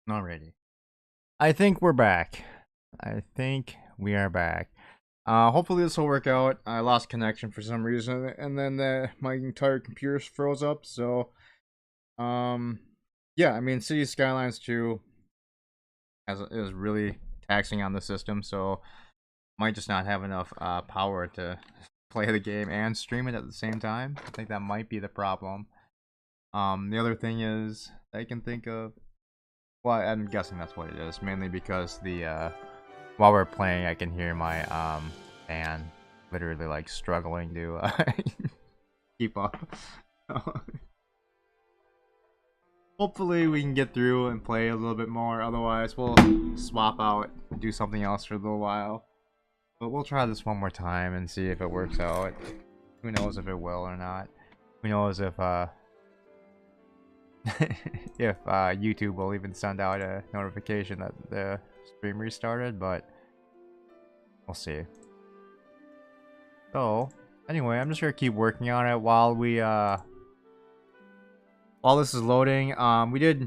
Alrighty. I think we're back. I think we are back. Hopefully this will work out. I lost connection for some reason, and then my entire computer froze up. So, um, yeah, I mean, City Skylines 2 is really taxing on the system, so might just not have enough power to play the game and stream it at the same time. I think that might be the problem. The other thing is I can think of. Well, I'm guessing that's what it is, mainly because the while we're playing, I can hear my fan literally like struggling to keep up. Hopefully, we can get through and play a little bit more. Otherwise, we'll swap out, do something else for a little while. But we'll try this one more time and see if it works out. Who knows if it will or not? Who knows if if YouTube will even send out a notification that the stream restarted, but we'll see. So, anyway, I'm just gonna keep working on it while while this is loading. We did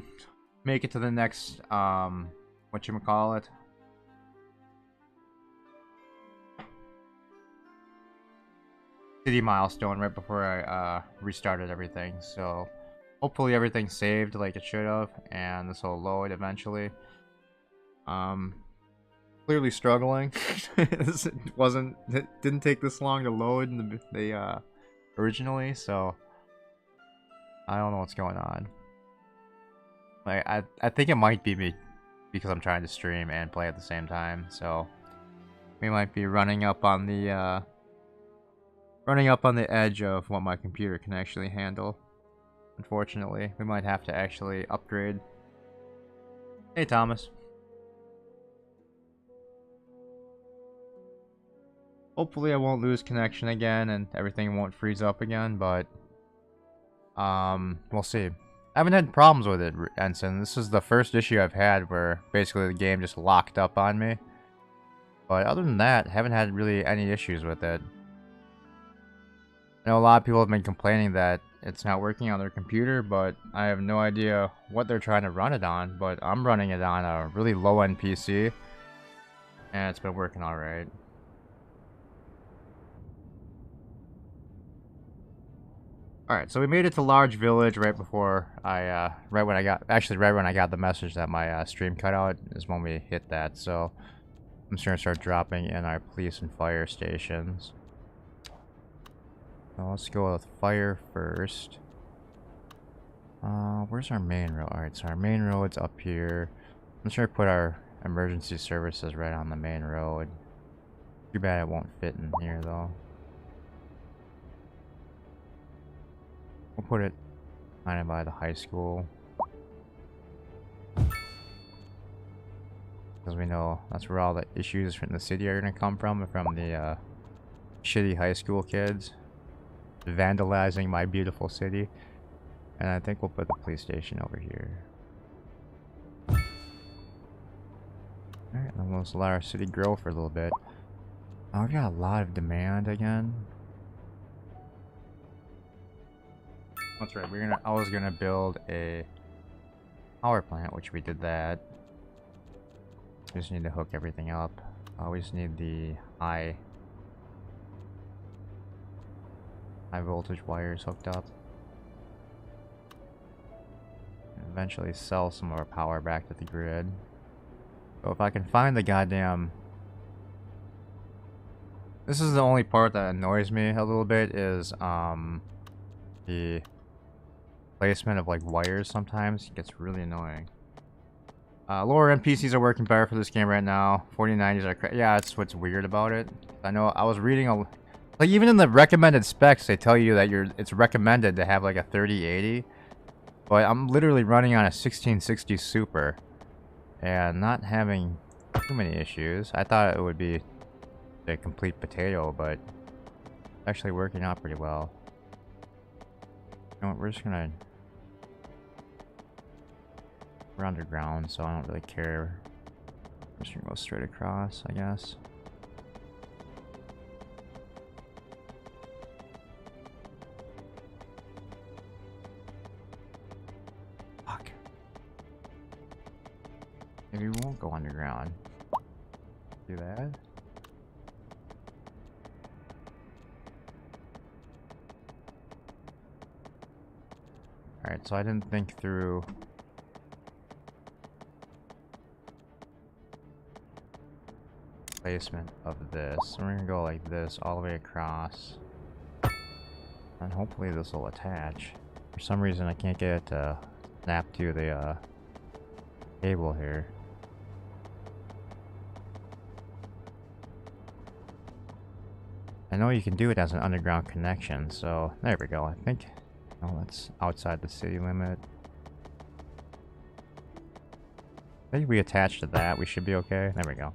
make it to the next whatchamacallit? City milestone right before I restarted everything. So hopefully everything's saved like it should have, and this will load eventually. Clearly struggling. It didn't take this long to load in the originally, so I don't know what's going on. Like I think it might be me because I'm trying to stream and play at the same time, so we might be running up on the edge of what my computer can actually handle. Unfortunately, we might have to actually upgrade. Hey, Thomas. Hopefully I won't lose connection again and everything won't freeze up again, but we'll see. I haven't had problems with it, Ensign. This is the first issue I've had where basically the game just locked up on me. But other than that, haven't had really any issues with it. I know a lot of people have been complaining that it's not working on their computer, but I have no idea what they're trying to run it on, but I'm running it on a really low-end PC, and it's been working alright. Alright, so we made it to Large Village right before right when I got the message that my stream cut out is when we hit that, so I'm just gonna start dropping in our police and fire stations. So let's go with fire first. Where's our main road? Alright, so our main road's up here. I'm sure I put our emergency services right on the main road. Too bad it won't fit in here though. We'll put it kind of by the high school. Because we know that's where all the issues from the city are going to come from the shitty high school kids vandalizing my beautiful city. And I think we'll put the police station over here. Alright, then we'll let our city grow for a little bit. Oh, we got a lot of demand again. That's right, I was gonna build a power plant, which we did that. We just need to hook everything up. We just need the high voltage wires hooked up. And eventually sell some of our power back to the grid. So if I can find the goddamn... This is the only part that annoys me a little bit is the placement of like wires sometimes gets really annoying. Lower end PCs are working better for this game right now. 4090s are yeah, that's what's weird about it. I know I was reading like even in the recommended specs they tell you that it's recommended to have like a 3080. But I'm literally running on a 1660 Super and not having too many issues. I thought it would be a complete potato, but it's actually working out pretty well. You know what, we're just gonna... We're underground, so I don't really care. I'm just gonna go straight across, I guess. Fuck. Maybe we won't go underground. Do that. Alright, so I didn't think through placement of this. So we're gonna go like this all the way across. And hopefully this will attach. For some reason I can't get it to snap to the cable here. I know you can do it as an underground connection, so there we go. I think that's outside the city limit. I think we attach to that, we should be okay. There we go.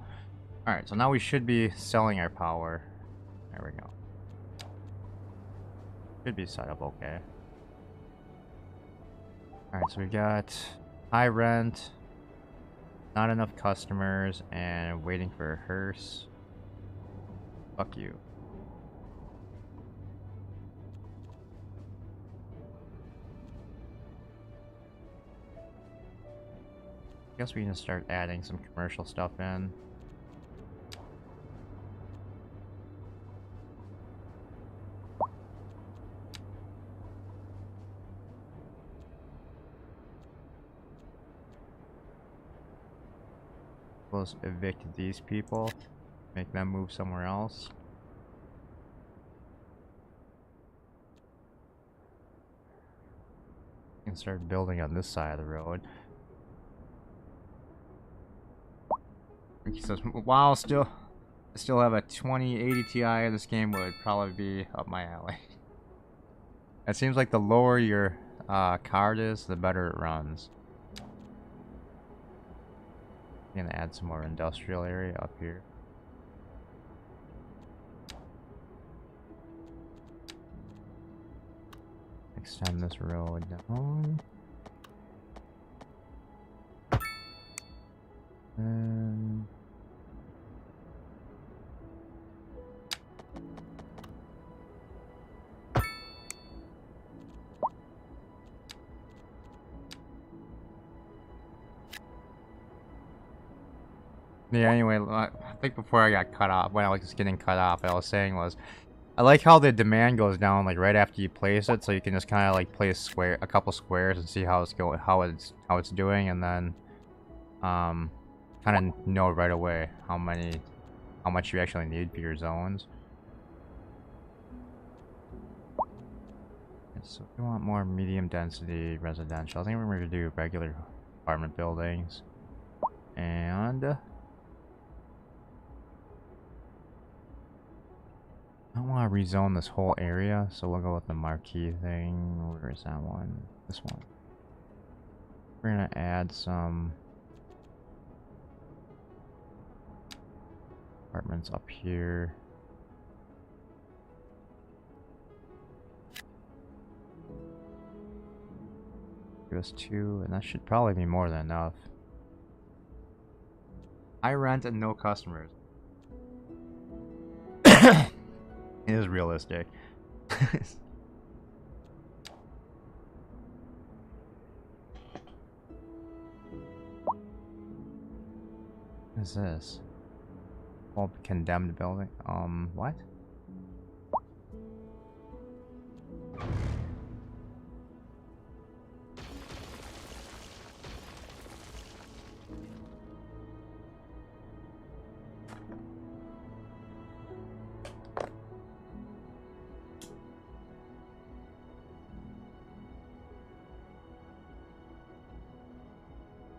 Alright, so now we should be selling our power. There we go. Should be set up okay. Alright, so we've got high rent, not enough customers, and waiting for a hearse. Fuck you. I guess we can start adding some commercial stuff in. Let's evict these people, make them move somewhere else. And start building on this side of the road. He says, wow, I still have a 2080 Ti. This game would probably be up my alley. It seems like the lower your card is, the better it runs. I'm gonna add some more industrial area up here. Extend this road down. And yeah, anyway, I think before I got cut off, when I was getting cut off, what I was saying was, I like how the demand goes down like right after you place it, so you can just kind of like place a couple squares and see how it's going, how it's doing, and then kind of know right away how much you actually need for your zones. So we want more medium density residential. I think we're going to do regular apartment buildings, and I want to rezone this whole area, so we'll go with the marquee thing. Where is that one? This one. We're gonna add some apartments up here. Give us 2, and that should probably be more than enough. High rent and no customers. It is realistic. What is this? Old condemned building? What?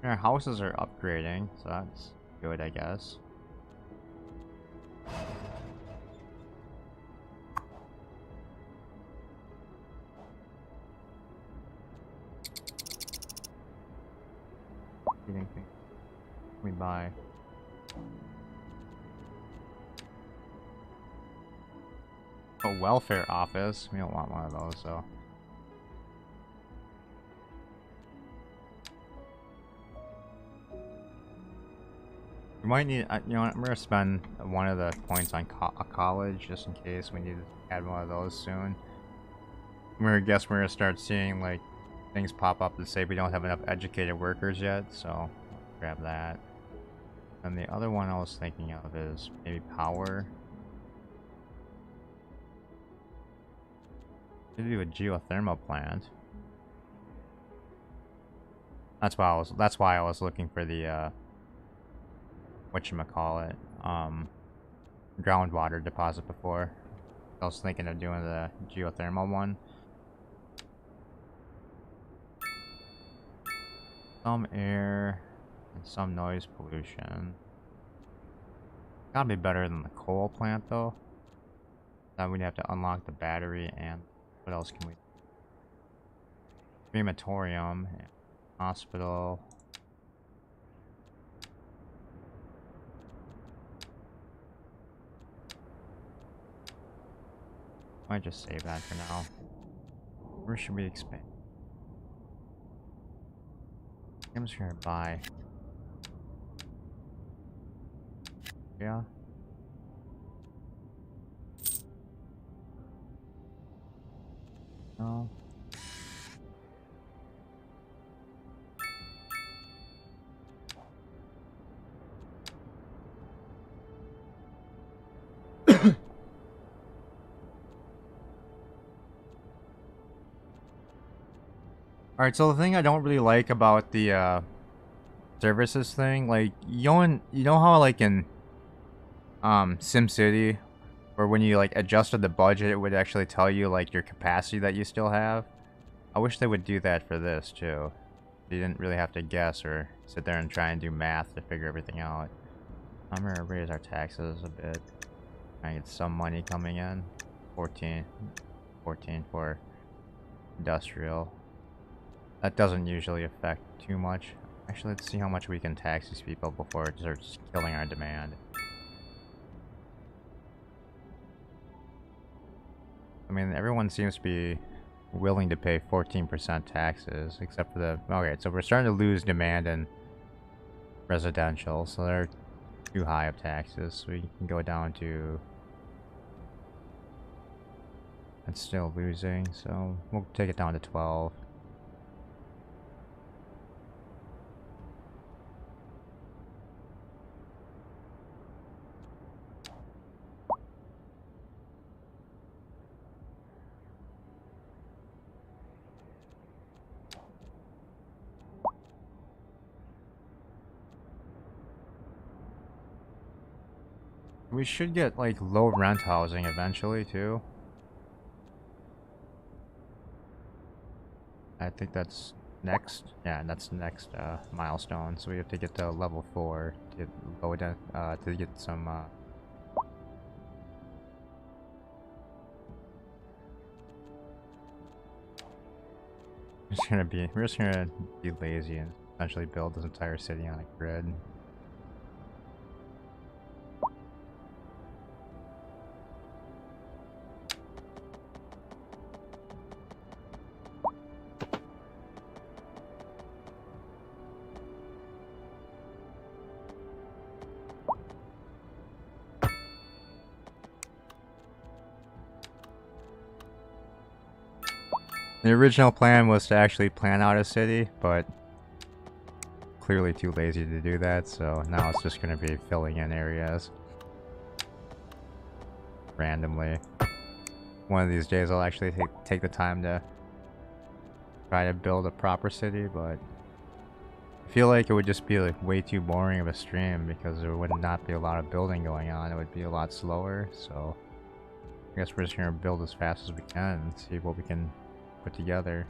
Our houses are upgrading, so that's good, I guess. Anything we buy? A welfare office. We don't want one of those, so. We might need, you know what, I'm gonna spend one of the points on a college just in case we need to add one of those soon. I guess we're gonna start seeing like things pop up that say we don't have enough educated workers yet, so grab that. And the other one I was thinking of is maybe power. Could do a geothermal plant. That's why I was looking for the whatchamacallit, groundwater deposit before. I was thinking of doing the geothermal one. Some air and some noise pollution. Gotta be better than the coal plant though. Then we'd have to unlock the battery and what else can we? Crematorium, hospital. Might just save that for now. Where should we expand? I'm just gonna buy. Yeah. No. Alright, so the thing I don't really like about the services thing, like you know how like in SimCity, or when you like adjusted the budget it would actually tell you like your capacity that you still have? I wish they would do that for this too. You didn't really have to guess or sit there and try and do math to figure everything out. I'm gonna raise our taxes a bit. I get some money coming in. 14 for industrial. That doesn't usually affect too much. Actually, let's see how much we can tax these people before it starts killing our demand. I mean, everyone seems to be willing to pay 14% taxes, except for the... Okay, so we're starting to lose demand in residential, so they're too high of taxes. So we can go down to... It's still losing, so we'll take it down to 12. We should get like low rent housing eventually too. I think that's next. Yeah, that's next milestone. So we have to get to level 4 to get low to get some. We're just gonna be lazy and essentially build this entire city on a grid. The original plan was to actually plan out a city, but clearly too lazy to do that, so now it's just going to be filling in areas randomly. One of these days I'll actually take the time to try to build a proper city, but I feel like it would just be like way too boring of a stream because there would not be a lot of building going on. It would be a lot slower, so I guess we're just going to build as fast as we can and see what we can put together.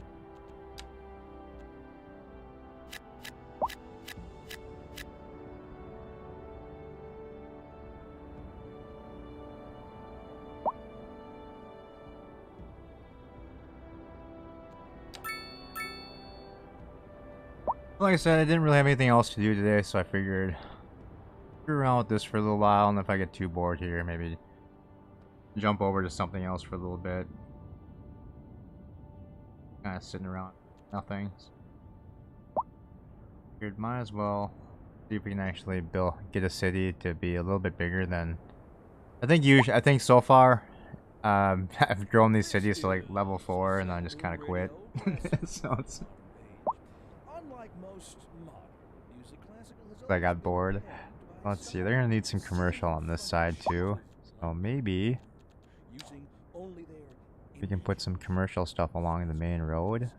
Like I said, I didn't really have anything else to do today, so I figured screw around with this for a little while, and if I get too bored here, maybe jump over to something else for a little bit. Kind of sitting around, nothing. Figured might as well see if we can actually get a city to be a little bit bigger than. I think so far, I've grown these cities to like level 4, and then I just kind of quit. So it's. I got bored. Let's see, they're gonna need some commercial on this side too. So maybe we can put some commercial stuff along the main road.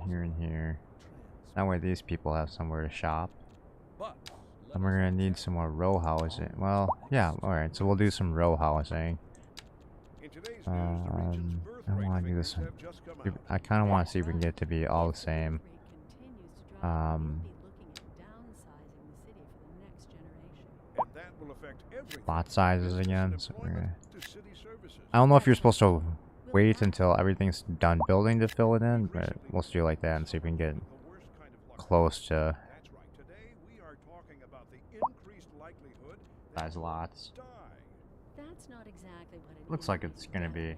Here and here. That way these people have somewhere to shop. And we're gonna need some more row housing. Well, yeah, alright, so we'll do some row housing. I want to do this one. I kind of want to see if we can get it to be all the same. Lot sizes again. So I don't know if you're supposed to wait until everything's done building to fill it in, but we'll do like that and see if we can get close to size lots. Looks like it's gonna be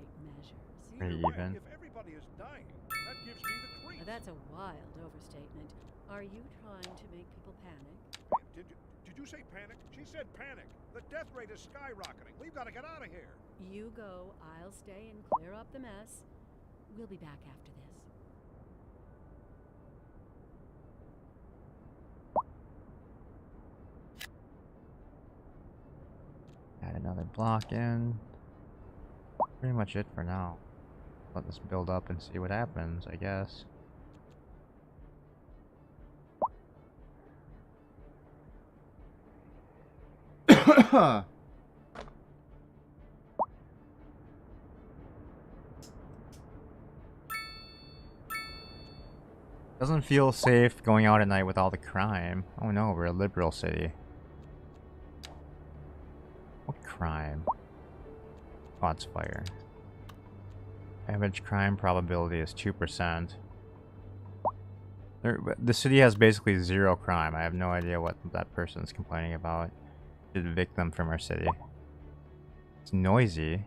pretty even. That's a wild overstatement. Are you trying to make people panic? Did you say panic? She said panic. The death rate is skyrocketing. We've got to get out of here. You go, I'll stay and clear up the mess. We'll be back after this. Add another block in. Pretty much it for now. Let this build up and see what happens, I guess. Doesn't feel safe going out at night with all the crime. Oh no, we're a liberal city. What crime? Oh, it's fire. Average crime probability is 2%. The city has basically zero crime. I have no idea what that person's complaining about. Should evict them from our city. It's noisy.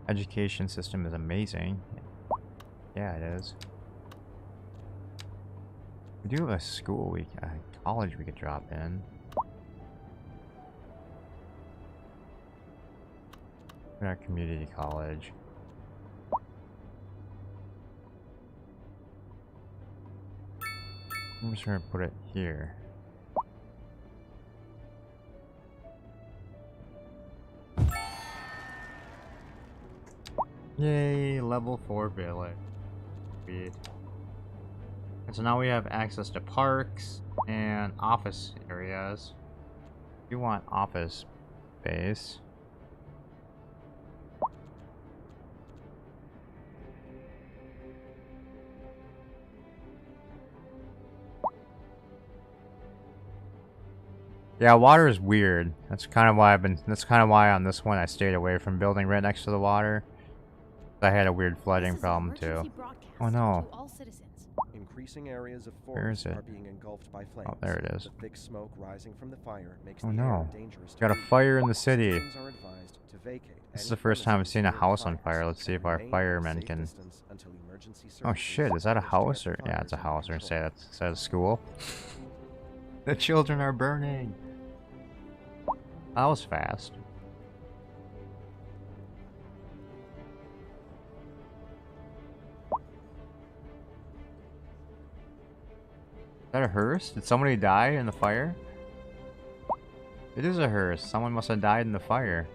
Education system is amazing. Yeah, it is. We do have a school, a college we could drop in. Our community college. I'm just gonna put it here. Yay, level 4 village. And so now we have access to parks and office areas. You want office space. Yeah, water is weird. That's kind of why on this one I stayed away from building right next to the water. I had a weird flooding problem too. Oh no. Increasing areas of Where is forest it? are being engulfed by flames. Oh, there it is. The thick smoke rising from the fire makes Oh the no. air dangerous to Got a breathe. fire in the city. Citizens are advised to vacate This is any the first time I've seen a premises house near on fire. Let's see if our and remain at a firemen safe can... distance until emergency Oh services shit, is that a reach house to or... get the Yeah, it's a fires under house. Or say control. that's a school. The children are burning. That was fast. Is that a hearse? Did somebody die in the fire? It is a hearse. Someone must have died in the fire.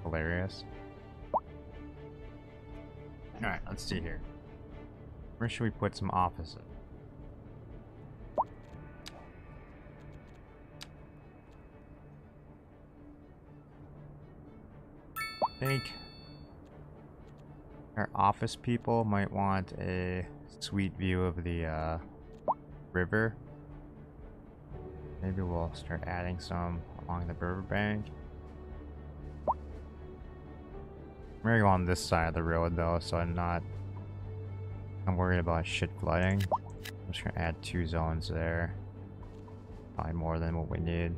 Hilarious. Alright, let's see here. Where should we put some offices? I think our office people might want a sweet view of the river. Maybe we'll start adding some along the riverbank. I'm gonna go on this side of the road though, so I'm worried about shit flooding. I'm just gonna add 2 zones there. Probably more than what we need.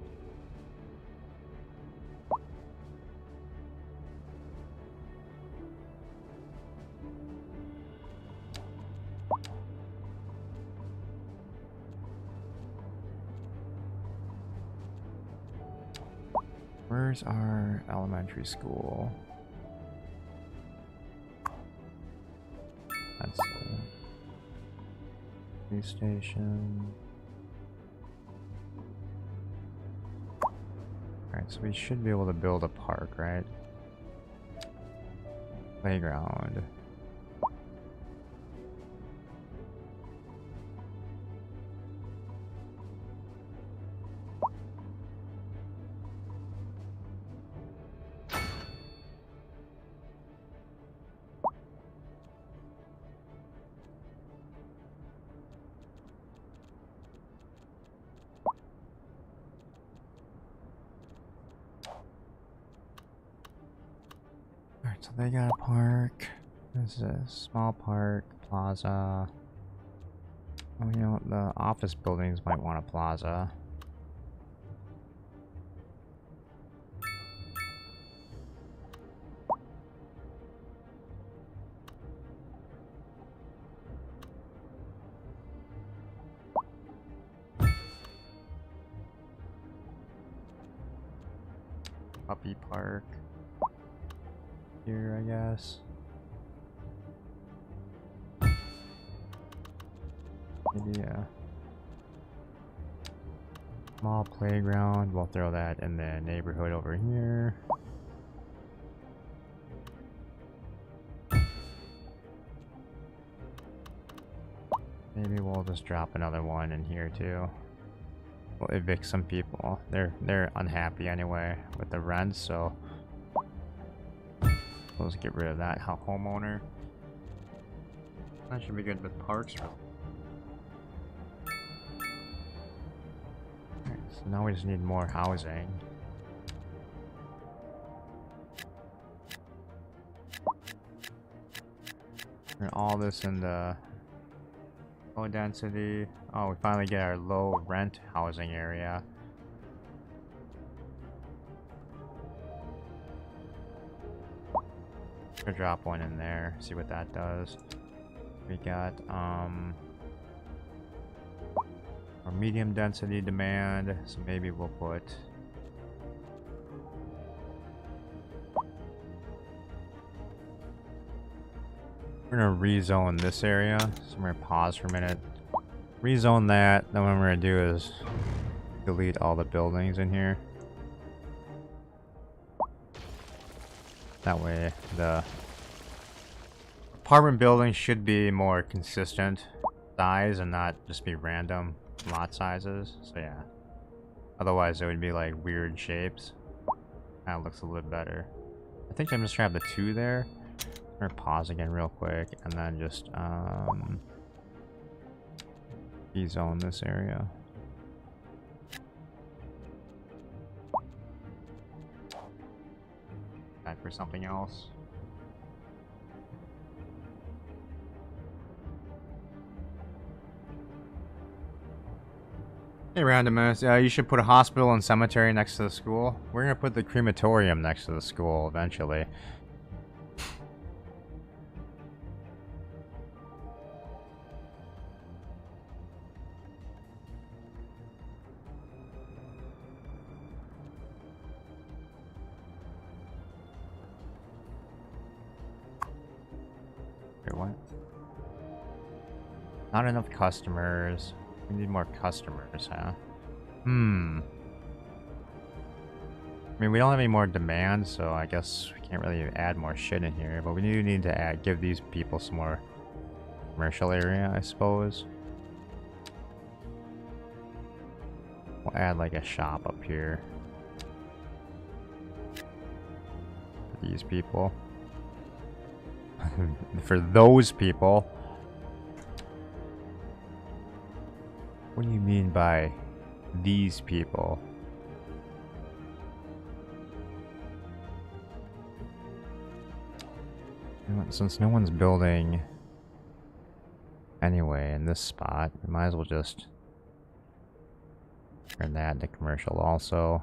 Where's our elementary school? Police station. Alright, so we should be able to build a park, right? Playground. Alright, so they got a park. This is a small park, plaza. Oh, you know, the office buildings might want a plaza. Puppy park. Here, I guess. Maybe a small playground. We'll throw that in the neighborhood over here. Maybe we'll just drop another one in here too. We'll evict some people. They're unhappy anyway with the rent, so we'll just get rid of that homeowner. That should be good with parks. Alright, so now we just need more housing. And all this in the low density. Oh, we finally get our low rent housing area. We'll drop one in there, see what that does. We got our medium density demand, so maybe we'll put we're gonna rezone this area, so we're gonna pause for a minute. Rezone that, then what we're gonna do is delete all the buildings in here. That way the apartment buildings should be more consistent size and not just be random lot sizes. So yeah. Otherwise it would be like weird shapes. That looks a little better. I think I'm just gonna have the 2 there. We're gonna pause again real quick and then just rezone this area. Time for something else. Hey randomness, you should put a hospital and cemetery next to the school. We're gonna put the crematorium next to the school eventually. Wait, what? Not enough customers. We need more customers, huh? I mean, we don't have any more demand, so I guess we can't really add more shit in here. But we do need to give these people some more commercial area, I suppose. We'll add like a shop up here for these people. For those people. What do you mean by these people? You know what, since no one's building anyway in this spot, we might as well just turn that into commercial also.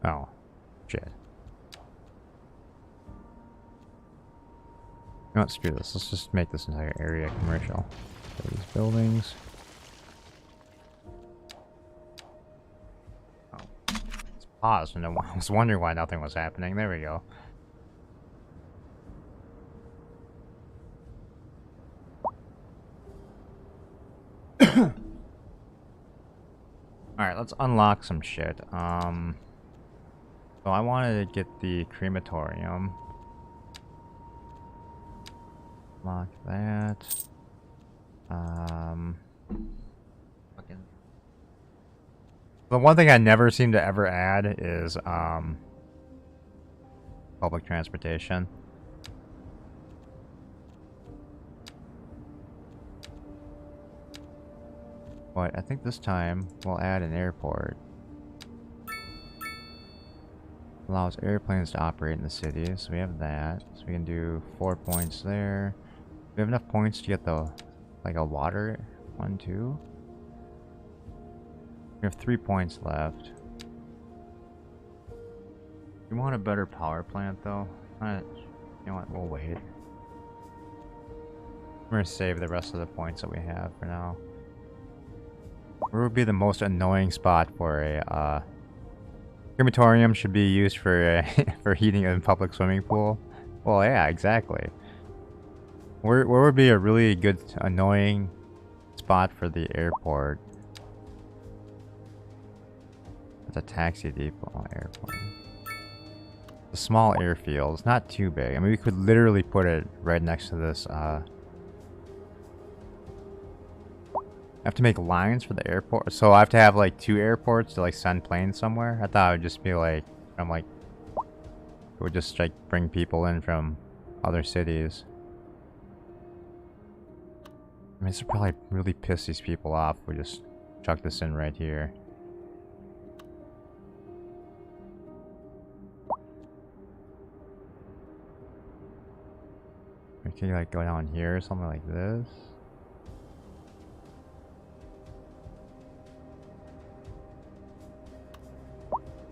Oh, shit. You know what, screw this. Let's just make this entire area commercial. So these buildings. Oh, let's paused and I was wondering why nothing was happening. There we go. Alright, let's unlock some shit. So I wanted to get the crematorium. Lock that. Fucking. The one thing I never seem to ever add is public transportation. But I think this time we'll add an airport. Allows airplanes to operate in the city, so we have that. So we can do 4 points there. We have enough points to get the, like, a water one too. We have 3 points left. You want a better power plant though? You know what, we'll wait. We're gonna save the rest of the points that we have for now. Where would be the most annoying spot for a crematorium? Should be used for for heating a public swimming pool? Well, yeah, exactly. Where would be a really good annoying spot for the airport? It's a taxi depot airport. A small airfield. It's not too big. I mean, we could literally put it right next to this. I have to make lines for the airport, so I have to have like 2 airports to like send planes somewhere. I thought it would just be like, I'm like, it would just like bring people in from other cities. I mean, this would probably really piss these people off if we just chuck this in right here. We can like go down here or something like this.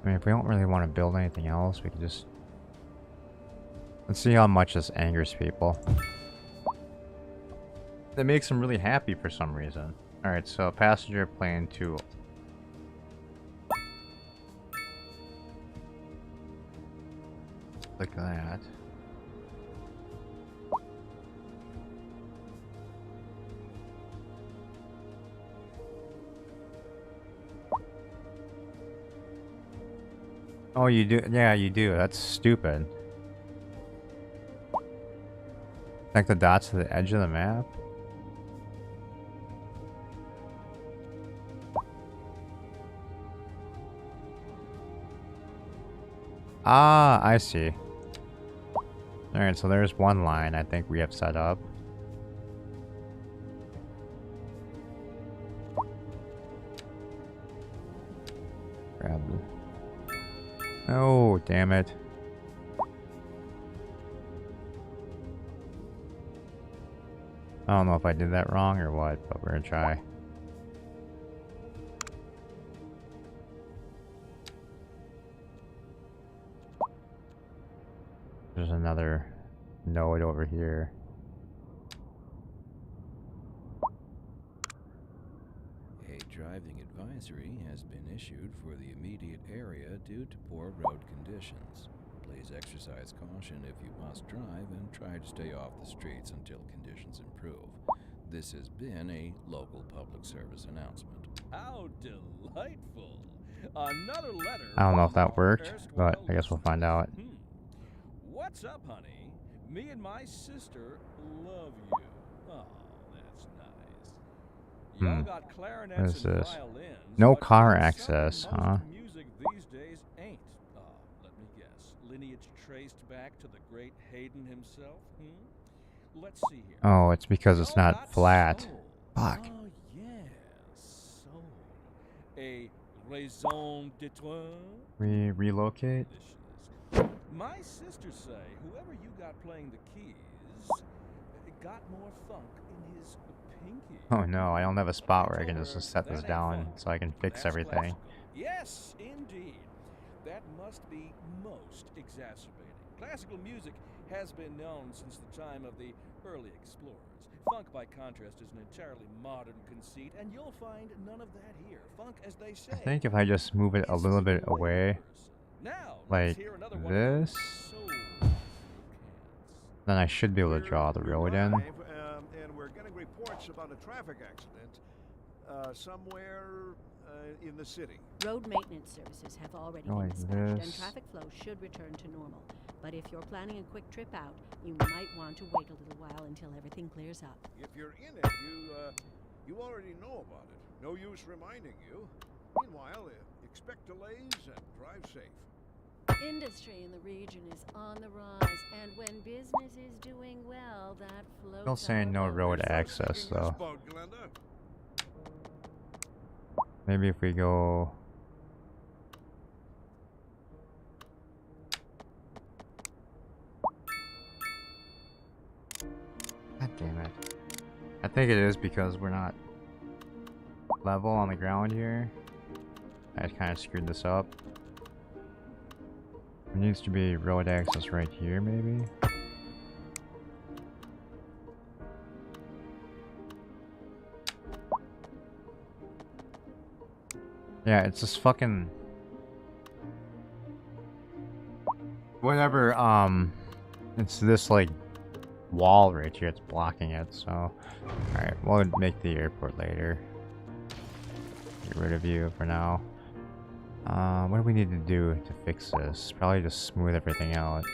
I mean, if we don't really want to build anything else, we could just... Let's see how much this angers people. That makes them really happy for some reason. Alright, so passenger plane 2. Look at that. Oh, you do? Yeah, you do. That's stupid. Connect the dots to the edge of the map? Ah, I see. Alright, so there's one line I think we have set up. Grab the... Oh, damn it. I don't know if I did that wrong or what, but we're gonna try. There's another node over here. A driving advisory has been issued for the immediate area due to poor road conditions. Please exercise caution if you must drive and try to stay off the streets until conditions improve. This has been a local public service announcement. How delightful! Another letter. I don't know if from that our worked, but erstwhile I guess we'll find out. What's up, honey? Me and my sister love you. Oh, that's nice. Y'all got clarinets What is and this? violins, No but car some access, most huh? Music these days ain't. Let me guess. Lineage traced back to the great Haydn himself? Let's see here. Oh, it's because it's Y'all not got flat. soul. Fuck. Oh, yes, soul. A raison d'être? We relocate? Delicious. My sisters say whoever you got playing the keys got more funk in his pinky. Oh no, I don't have a spot where I told can her just set this that ain't down funk. so I can fix That's everything. classical. Yes, indeed. That must be most exacerbating. Classical music has been known since the time of the early explorers. Funk, by contrast, is an entirely modern conceit, and you'll find none of that here. Funk, as they say, I think if I just move it a is little to bit the way away, of a person. Now, let's like hear another one of this, those soul-fuel cans. then I should be able to draw the road in. And we're getting reports about a traffic accident somewhere in the city. Road maintenance services have already Go been like dispatched, and this. traffic flow should return to normal. But if you're planning a quick trip out, you might want to wait a little while until everything clears up. If you're in it, you already know about it. No use reminding you. Meanwhile, expect delays and drive safe. Industry in the region is on the rise, and when business is doing well, that floats. Still saying no our boat. road First access thinking this though. boat, Glenda. Maybe if we go. God damn it. I think it is because we're not level on the ground here. I kind of screwed this up. There needs to be road access right here, maybe. Yeah, it's just fucking whatever. It's this like wall right here. It's blocking it. So, all right, we'll make the airport later. Get rid of you for now. What do we need to do to fix this? Probably just smooth everything out.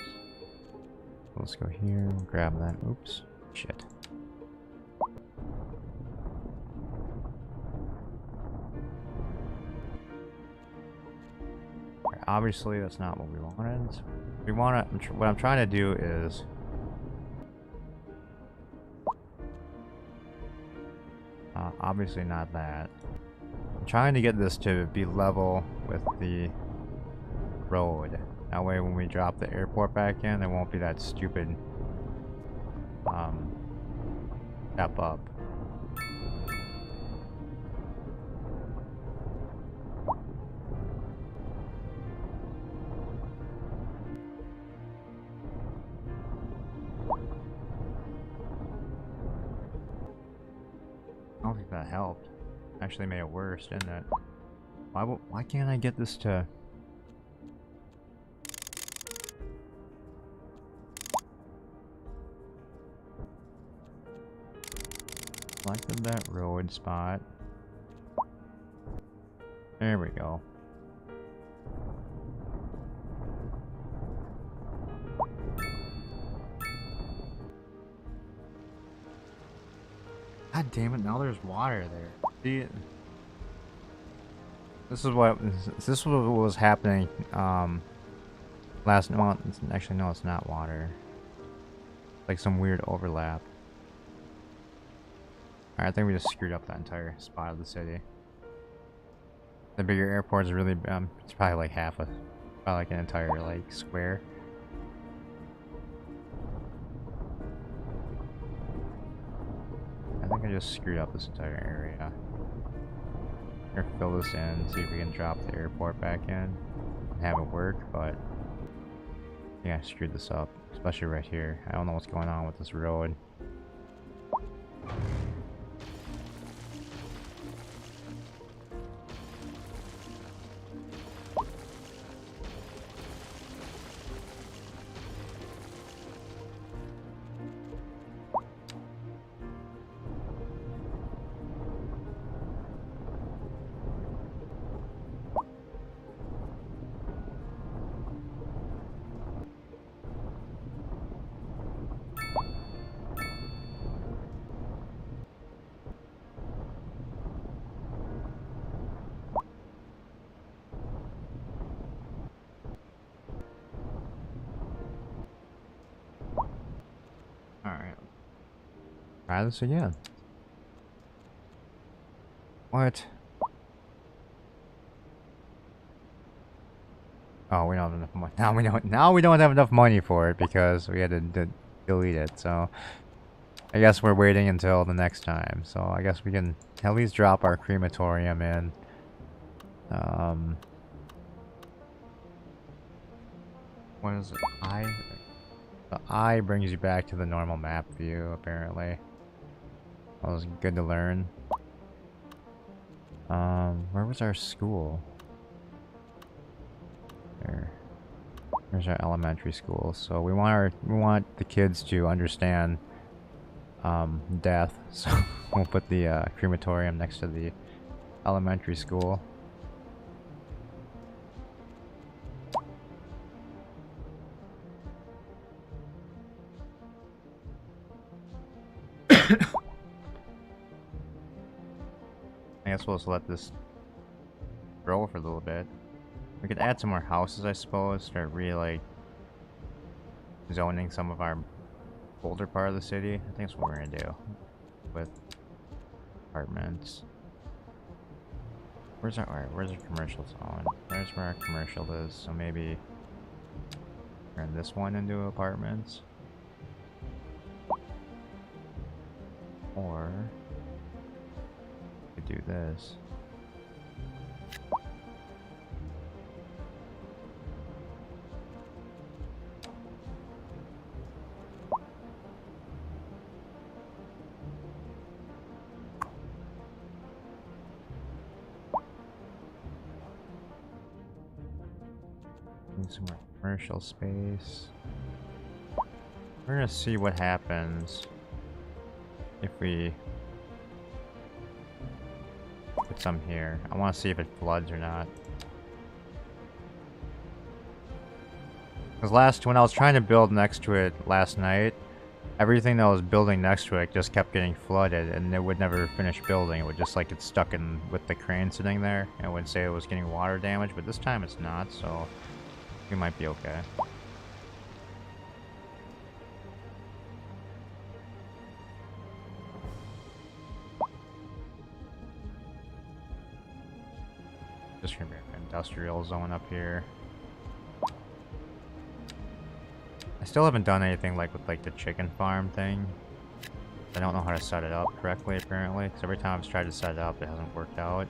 Let's go here, grab that. Oops, shit. Obviously, that's not what we wanted. We want to. What I'm trying to do is obviously not that. I'm trying to get this to be level with the road. That way, when we drop the airport back in, there won't be that stupid step up. I don't think that helped. Actually made it worse, didn't it? Why can't I get this to... Selected that road spot. There we go. God damn it, now there's water there. See, this is what was happening last month. Actually, no, it's not water. Like some weird overlap. Alright, I think we just screwed up that entire spot of the city. The bigger airport is really it's probably like probably like an entire like square. I think I just screwed up this entire area. Here, fill this in, see if we can drop the airport back in and have it work, but yeah, I screwed this up, especially right here. I don't know what's going on with this road. Alright. Try this again. What? Oh, we don't have enough money. Now we don't have enough money for it because we had to delete it. So I guess we're waiting until the next time. So I guess we can at least drop our crematorium in. What is it? The eye brings you back to the normal map view, apparently. That was good to learn. Where was our school? There. There's our elementary school. So we want the kids to understand death. So we'll put the crematorium next to the elementary school. I guess we'll just let this grow for a little bit. We could add some more houses, I suppose. Start really, like, zoning some of our older part of the city. I think that's what we're gonna do with apartments. Where's our commercial zone? There's where our commercial is. So maybe turn this one into apartments, or we could do this. Need some more commercial space. We're gonna see what happens if we put some here. I want to see if it floods or not. Because when I was trying to build next to it last night, everything that was building next to it just kept getting flooded, and it would never finish building. It would just like get stuck in with the crane sitting there, and it would say it was getting water damage, but this time it's not, so we might be okay. Just gonna be an industrial zone up here. I still haven't done anything like with like the chicken farm thing. I don't know how to set it up correctly apparently, because every time I've tried to set it up it hasn't worked out.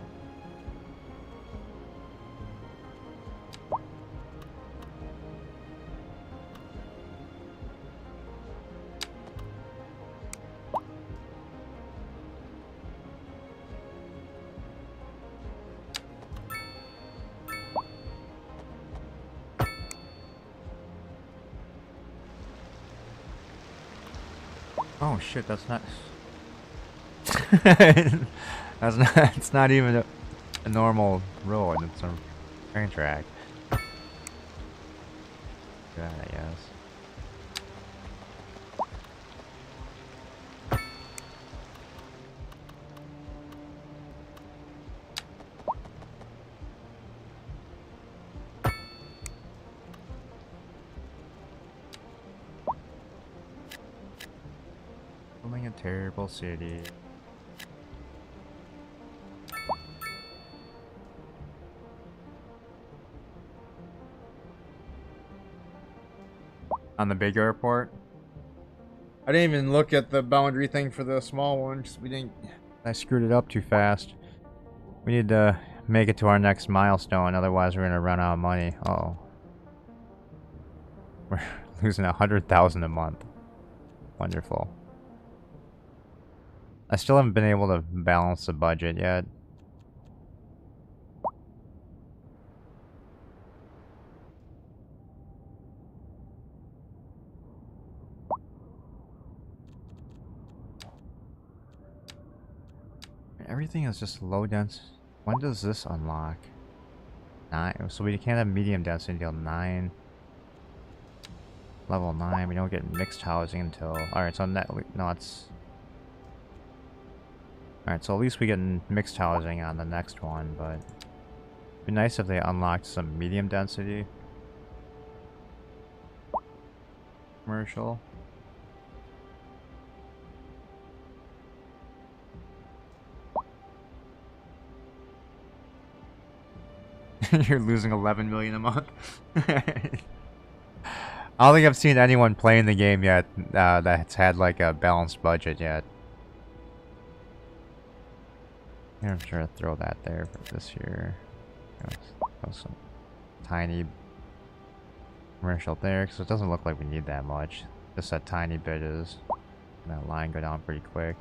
Oh shit, that's not... that's not... It's not even a normal road, it's a train track. Yeah, I guess. Building a terrible city. On the big airport? I didn't even look at the boundary thing for the small one, because we didn't... I screwed it up too fast. We need to make it to our next milestone, otherwise we're gonna run out of money. Uh-oh. We're losing 100,000 a month. Wonderful. I still haven't been able to balance the budget yet. Everything is just low dense. When does this unlock? 9. So we can't have medium density until 9. Level 9. We don't get mixed housing until... Alright, so no, it's... Alright, so at least we get mixed housing on the next one, but... It'd be nice if they unlocked some medium density. Commercial. You're losing 11 million a month. I don't think I've seen anyone playing the game yet that's had like a balanced budget yet. I'm sure I'll throw that there for this year. Some tiny commercial there, because it doesn't look like we need that much. Just that tiny bit is that line go down pretty quick.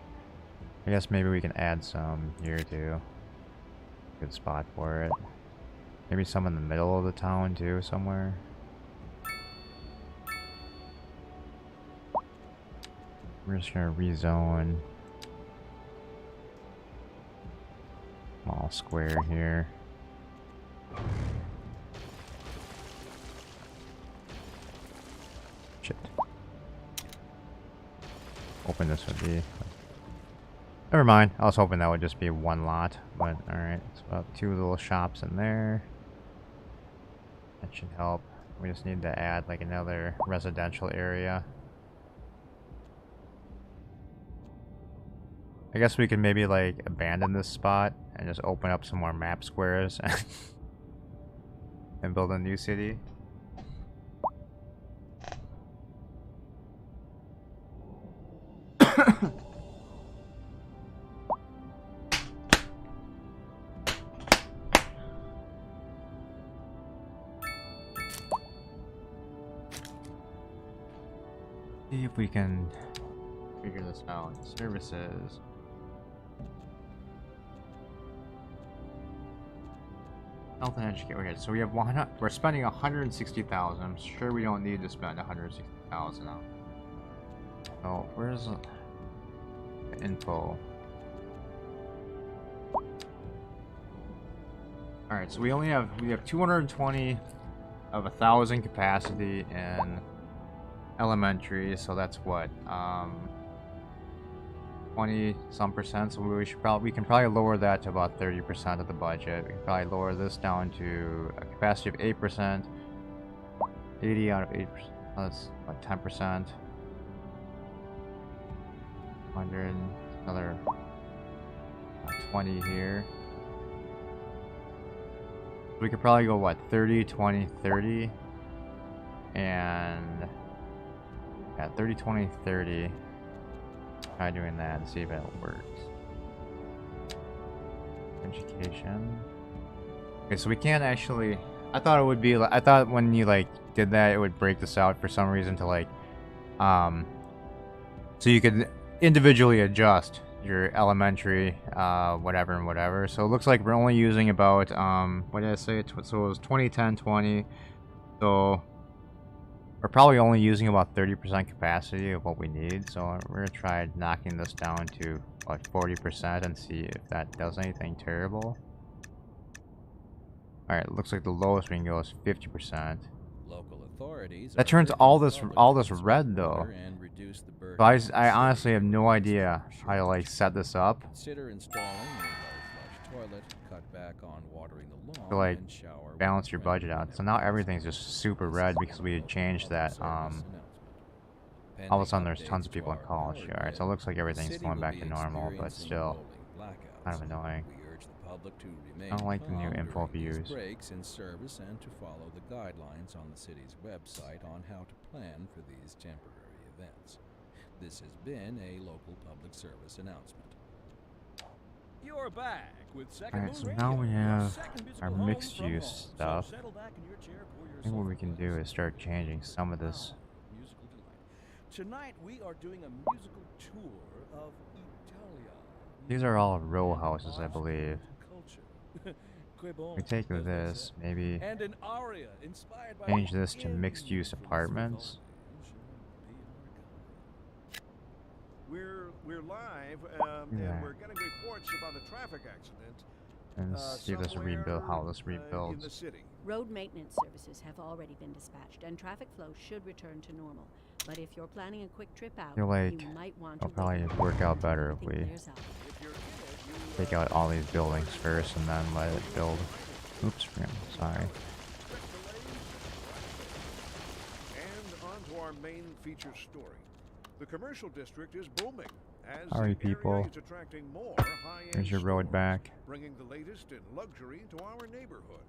I guess maybe we can add some here too. Good spot for it. Maybe some in the middle of the town too, somewhere. We're just gonna rezone. Small square here. Shit. Hoping this would be... Never mind. I was hoping that would just be one lot, but alright. It's about 2 little shops in there. That should help. We just need to add like another residential area. I guess we could maybe like abandon this spot and just open up some more map squares and build a new city. See if we can figure this out. Services. Health and education. Okay, so we have 100. We're spending 160,000. I'm sure we don't need to spend 160,000 now. Oh, where's the info? All right, so we have 220 of 1,000 capacity in elementary. So that's what 20 some percent, so we can probably lower that to about 30% of the budget. We can probably lower this down to a capacity of 8%. 80 out of 8%, that's like 10%. 100, another 20 here. We could probably go what, 30, 20, 30, and yeah, 30, 20, 30. Try doing that and see if it works. Education. Okay, so we can't actually... I thought it would be like... I thought when you like did that, it would break this out for some reason to like... So you could individually adjust your elementary, whatever and whatever. So it looks like we're only using about... what did I say? So it was 20, 10, 20. So... We're probably only using about 30% capacity of what we need, so we're gonna try knocking this down to like 40% and see if that does anything terrible. Alright, looks like the lowest we can go is 50%. Local authorities That turns all this red though. So I honestly have no idea how to like set this up. Consider installing a low-flush toilet, cut back on watering the lawn, To like and shower balance your when budget out. So now everything's just super red because we had changed that. All of a sudden there's tons of people in college here. Alright, so it looks like everything's going back to normal, but still kind of annoying. I don't like the new info views. Breaks in service and to follow the guidelines on the city's website on how to plan for these temporary events. This has been a local public service announcement. You're back with Second Alright, Moon so now Radio, we your have second musical our home mixed from use home. stuff. So settle back in your chair, pour I think what we can do is start changing some of this. Musical delight. Tonight we are doing a musical tour of Italia. These are all row houses, I believe. Culture. We take this, maybe And an aria inspired by change the this to mixed-use apartments. We're live, Yeah. and we're getting reports about a traffic accident. And see this rebuild, how this in the rebuilds. city. Road maintenance services have already been dispatched, and traffic flow should return to normal. But if you're planning a quick trip out, Feel like you might want to it'll probably wait work out until better if everything we clears up. If you're in it, you take out all these buildings first and then let it build. Oops, sorry. And on to our main feature story. The commercial district is booming as Sorry, the area people. is attracting more high-end Here's your road stores, back. bringing the latest in luxury to our neighborhood.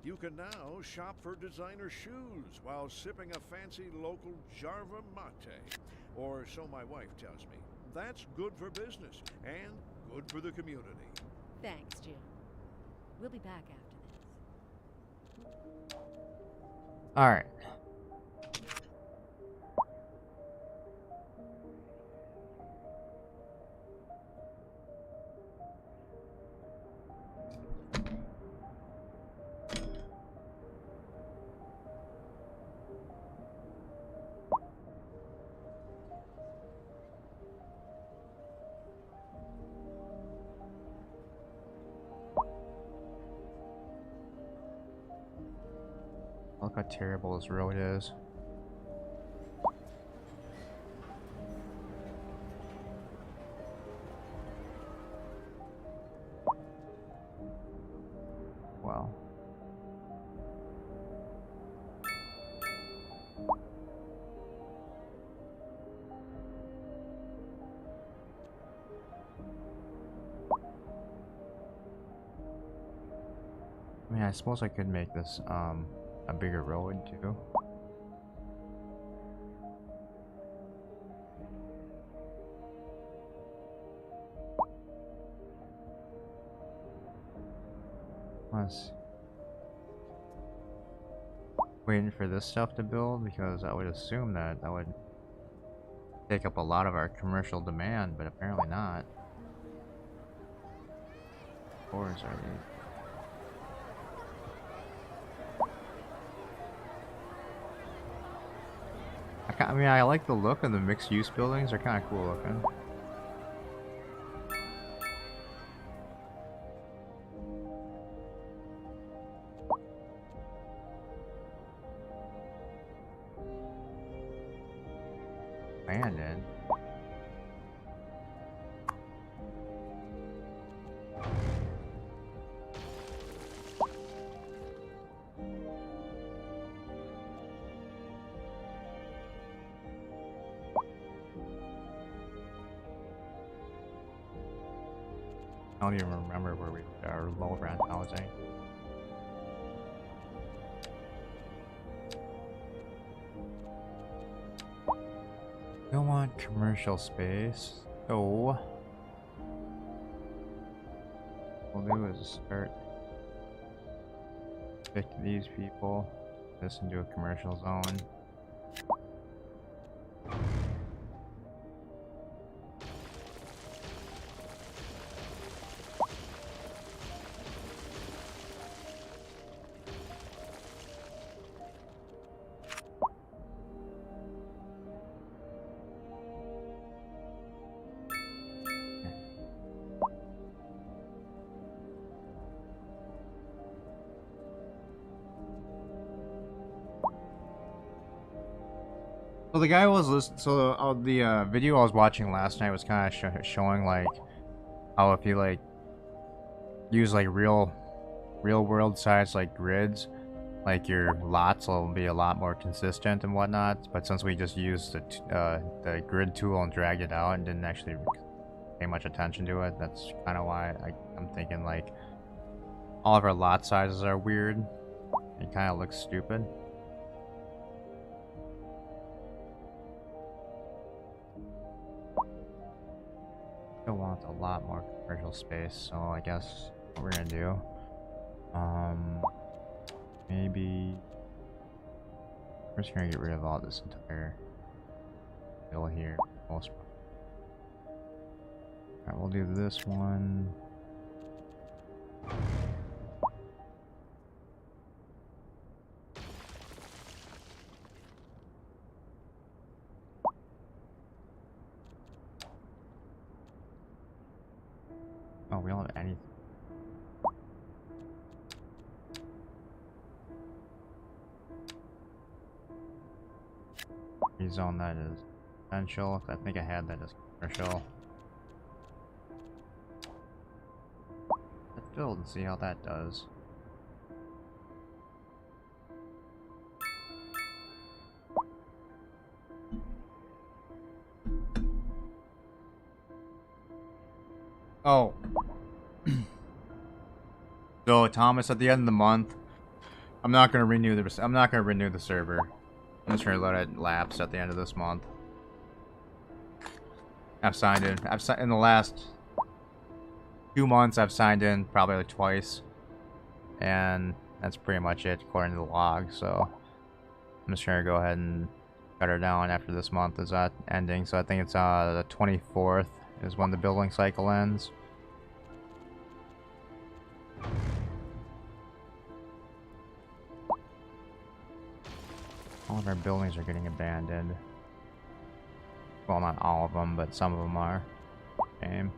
You can now shop for designer shoes while sipping a fancy local Jarva mate, or so my wife tells me. That's good for business and good for the community. Thanks, Jim. We'll be back after this. Alright. look how terrible this road is. Well. I mean, I suppose I could make this, a bigger road, too. Was waiting for this stuff to build because I would assume that that would take up a lot of our commercial demand, but apparently not. Cores are these? I mean, I like the look of the mixed-use buildings. They're kind of cool looking. Abandoned. I don't even remember where we are low rent housing. Don't want commercial space, so what we'll do is start pick these people, this into a commercial zone. So the guy was listening. So the video I was watching last night was kind of showing like how if you like use like real world size like grids, like your lots will be a lot more consistent and whatnot. But since we just used the grid tool and dragged it out and didn't actually pay much attention to it, that's kind of why I'm thinking like all of our lot sizes are weird. It kind of looks stupid. Still want a lot more commercial space, so I guess what we're gonna do, maybe we're just gonna get rid of all this entire hill here. Alright, we'll do this one. Oh, we don't have anything. Rezone that is essential. I think I had that as commercial. Let's build and see how that does. Oh. So Thomas, at the end of the month, I'm not gonna renew the server. I'm just gonna let it lapse at the end of this month. I've signed in. In the last 2 months. I've signed in probably like twice, and that's pretty much it according to the log. So I'm just gonna go ahead and cut her down after this month is ending. So I think it's the 24th is when the building cycle ends. All of our buildings are getting abandoned. Well, not all of them, but some of them are. Shame.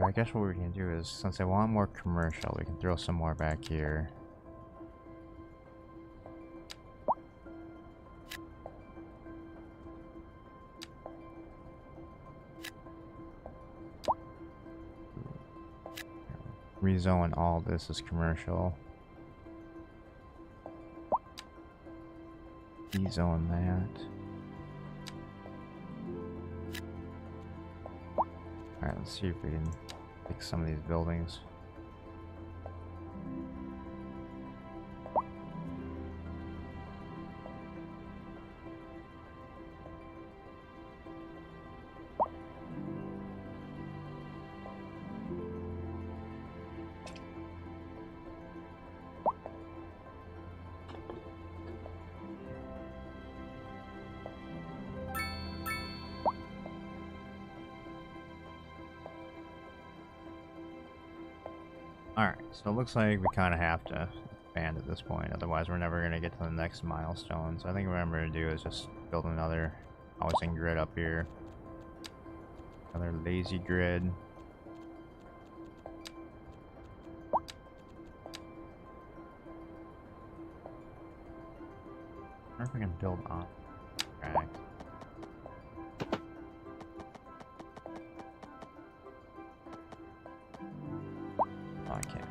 I guess what we can do is, since I want more commercial, we can throw some more back here. Rezone all this as commercial. Rezone that. Alright, let's see if we can fix some of these buildings. Alright, so it looks like we kind of have to expand at this point, otherwise we're never going to get to the next milestone. So I think what I'm going to do is just build another housing grid up here. Another lazy grid. I wonder if we can build on track. Oh, I can't.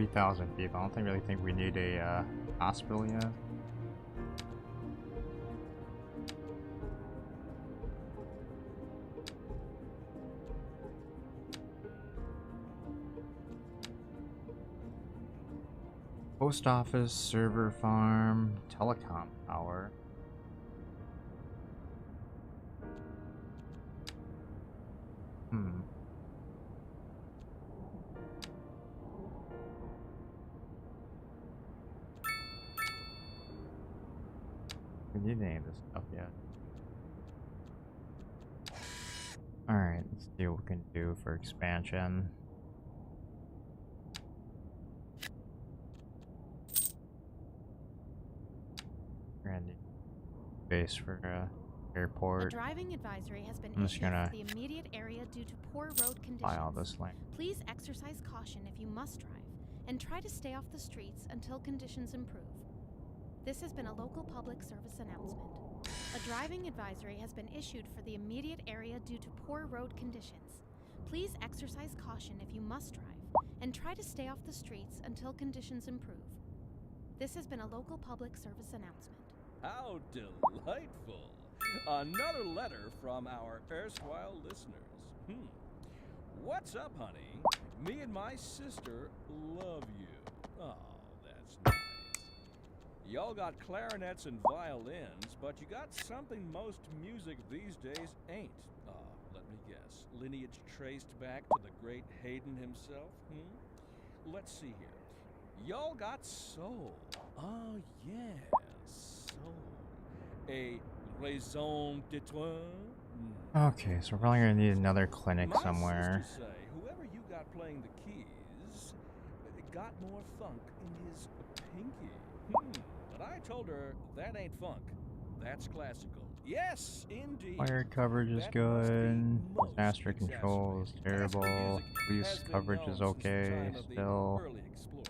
3,000 people. I don't really think we need a hospital yet. Post office, server farm, telecom tower. We need to name this stuff yet. Alright, let's see what we can do for expansion. Randy. Base for airport. A driving advisory has been I'm just issued gonna for the immediate area due to poor road conditions. buy all this land. Please exercise caution if you must drive, and try to stay off the streets until conditions improve. This has been a local public service announcement. A driving advisory has been issued for the immediate area due to poor road conditions. Please exercise caution if you must drive, and try to stay off the streets until conditions improve. This has been a local public service announcement. How delightful! Another letter from our erstwhile listeners. What's up, honey? Me and my sister love you. Oh, that's nice. Y'all got clarinets and violins, but you got something most music these days ain't. Let me guess. Lineage traced back to the great Haydn himself? Let's see here. Y'all got soul. Oh, yeah, soul. A raison d'etre? Okay, so we're probably gonna need another clinic My somewhere. sister say whoever you got playing the keys got more funk in his pinky. But I told her that ain't funk. That's classical. Yes, indeed. Fire coverage is That must be good. most Disaster control is exasperating. Classical terrible. music Police has been coverage known is since the okay time of the still. early explorers.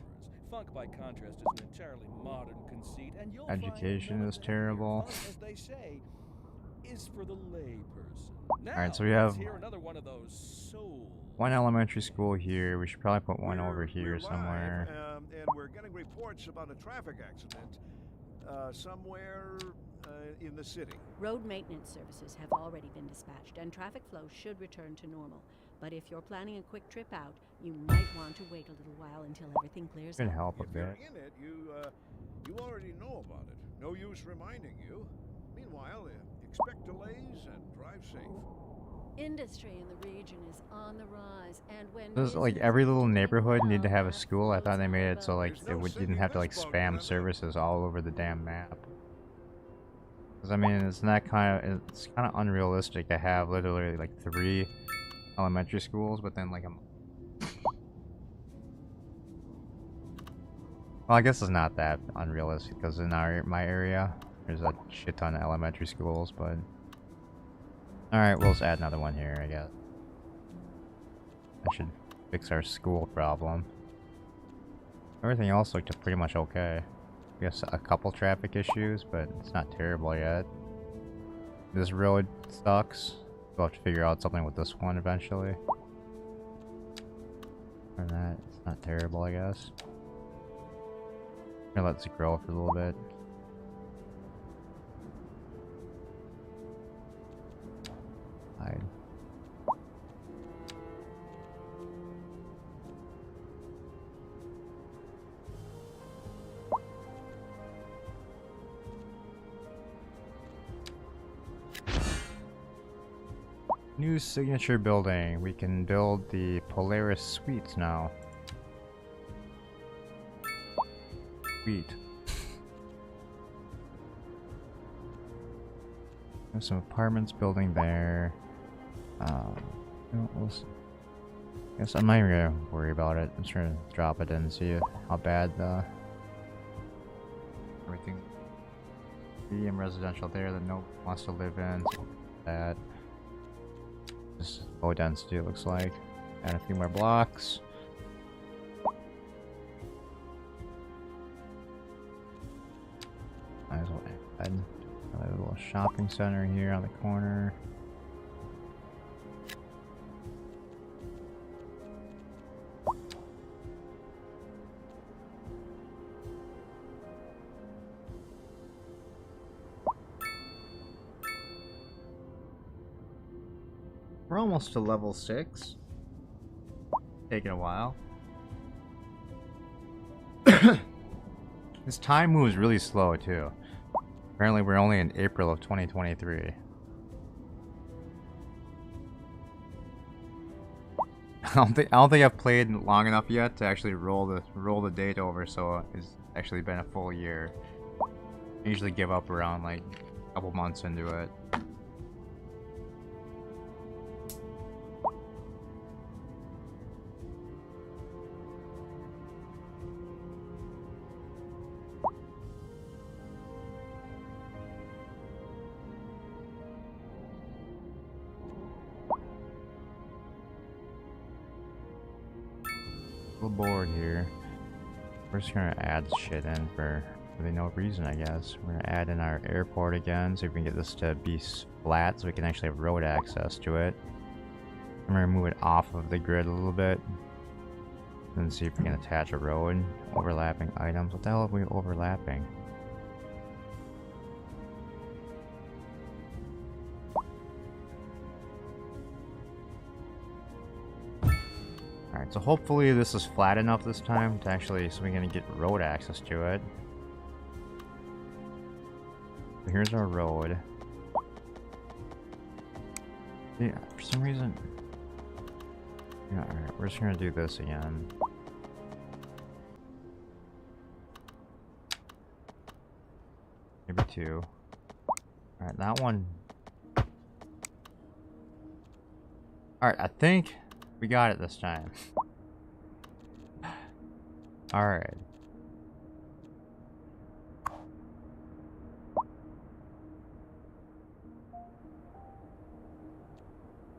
Funk, by contrast, is an entirely modern conceit, and you'll Education find none is of that here. terrible. Funk, as they say, is for the layperson. Now, Alright, so we let's have hear another one of those soul. one elementary school here. We should probably put one over We're here live, somewhere. and we're getting reports about a traffic accident somewhere in the city. Road maintenance services have already been dispatched, and traffic flow should return to normal. But if you're planning a quick trip out, you might want to wait a little while until everything clears Can up. help a If you're bit. in it, you already know about it. No use reminding you. Meanwhile, expect delays and drive safe. Industry in the region is on the rise, and when Does like business every is little doing neighborhood need to well, have a that school? I thought they made it so flows like There's they no didn't singing have to this like bug, spam remember? services all over the damn map. Cause I mean, it's not it's kind of unrealistic to have literally like 3 elementary schools, but then like well, I guess it's not that unrealistic because in my area, there's a shit ton of elementary schools, but all right, we'll just add another one here, I guess. That should fix our school problem. Everything else looked pretty much okay. I guess a couple traffic issues, but it's not terrible yet. This road sucks. We'll have to figure out something with this one eventually. Other than that, it's not terrible, I guess. I'm gonna let this grow for a little bit. Hide. New signature building. We can build the Polaris Suites now. Sweet. There's some apartments building there. We'll see. I guess I'm not even gonna worry about it. I'm just gonna drop it in and see how bad everything. Medium residential there that no one wants to live in. So that. Just low density it looks like. Add a few more blocks. Might as well add another little shopping center here on the corner. We're almost to level 6. Taking a while. This time moves really slow too. Apparently we're only in April of 2023. I don't think I've played long enough yet to actually roll the date over, so it's actually been a full year. I usually give up around like a couple months into it. A little bored here. We're just gonna add shit in for really no reason, I guess. We're gonna add in our airport again, so we can get this to be flat, so we can actually have road access to it. I'm gonna move it off of the grid a little bit, and see if we can attach a road. Overlapping items. What the hell are we overlapping? Alright, so hopefully this is flat enough this time to actually, so we're gonna get road access to it. So here's our road. Yeah, for some reason... Yeah, alright, we're just gonna do this again. Maybe 2. Alright, that one... Alright, I think we got it this time. Alright.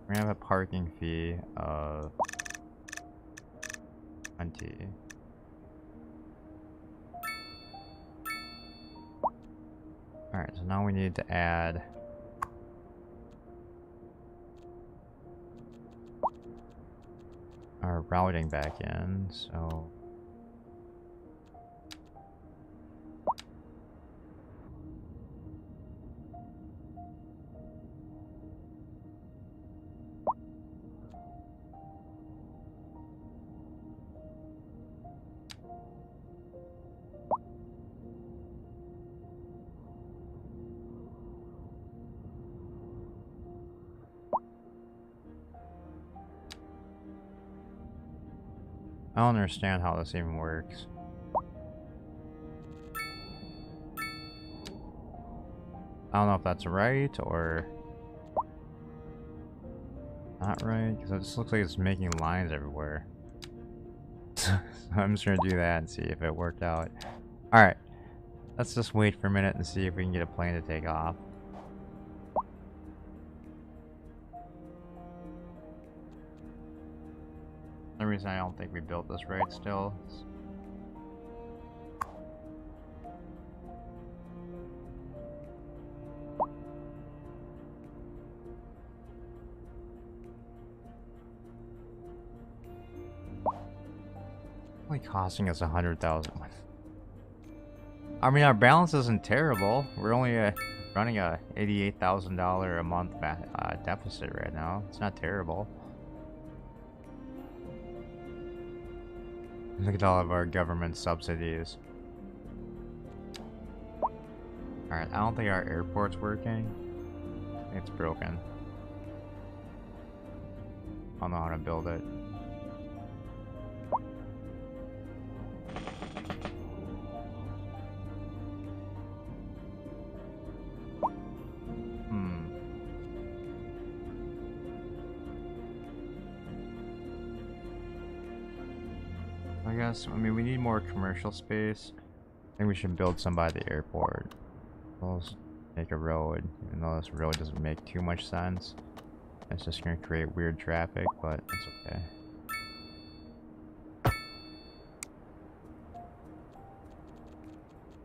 We're gonna have a parking fee of 20. Alright, so now we need to add our routing back in, so I don't understand how this even works. I don't know if that's right or not right, because it just looks like it's making lines everywhere. So I'm just gonna do that and see if it worked out. Alright, let's just wait for a minute and see if we can get a plane to take off. For some reason I don't think we built this right still. Only costing us 100,000. I mean, our balance isn't terrible. We're only running a $88,000 a month deficit right now. It's not terrible. Look at all of our government subsidies. Alright, I don't think our airport's working. I think it's broken. I don't know how to build it. I mean, we need more commercial space. I think we should build some by the airport. We'll just make a road, even though this road doesn't make too much sense. It's just gonna create weird traffic, but it's okay.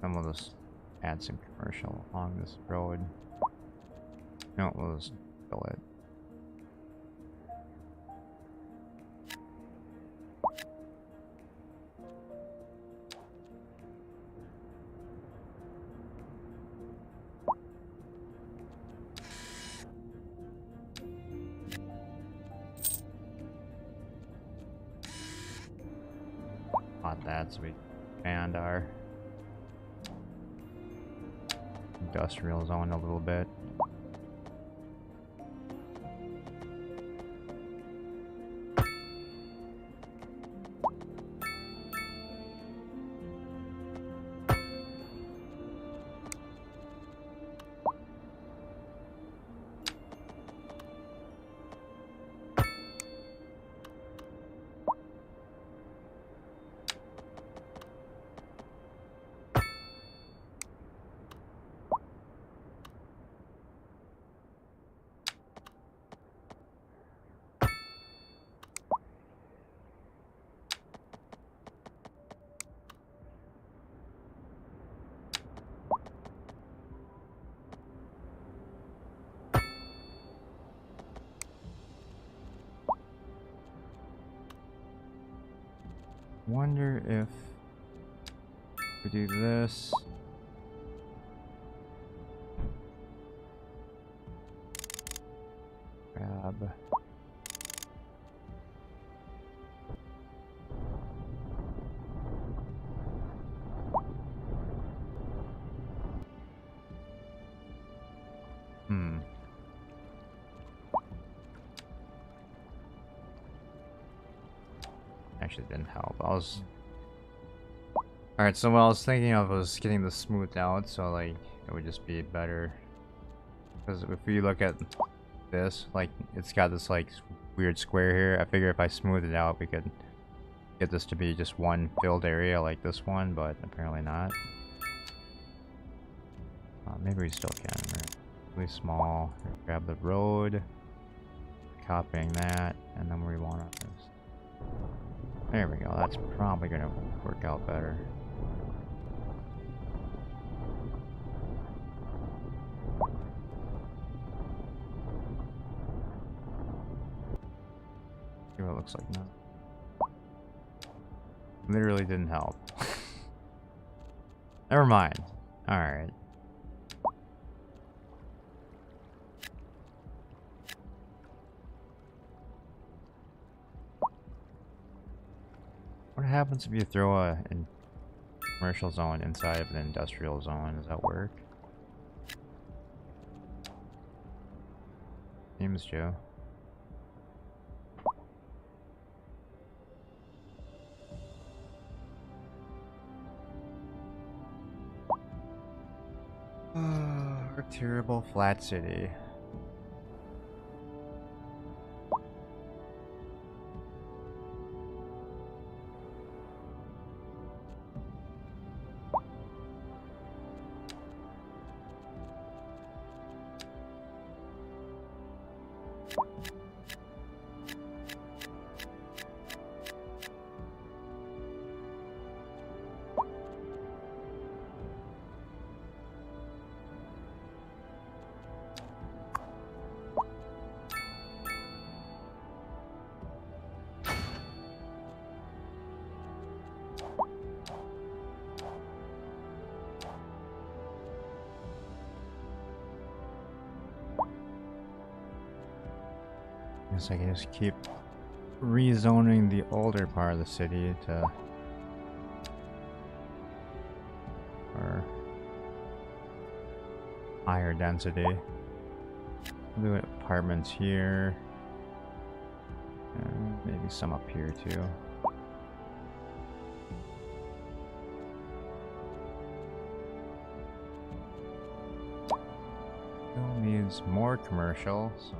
And we'll just add some commercial along this road. No, we'll just fill it. that so we expand our industrial zone a little bit. Wonder if we do this. Grab. Actually didn't help. Alright, so what I was thinking of was getting this smoothed out, so like it would just be better. Because if we look at this, like it's got this like weird square here. I figure if I smooth it out, we could get this to be just one filled area like this one, but apparently not. Maybe we still can. Right? Really small. Grab the road, copying that, and then we want to. There we go. That's probably gonna work out better. See what it looks like now. Literally didn't help. Never mind. Alright. What happens if you throw a commercial zone inside of an industrial zone? Does that work? Seems Joe. Our terrible flat city. Guess I can just keep rezoning the older part of the city to for higher density. Do apartments here, and maybe some up here too. Still needs more commercial, so.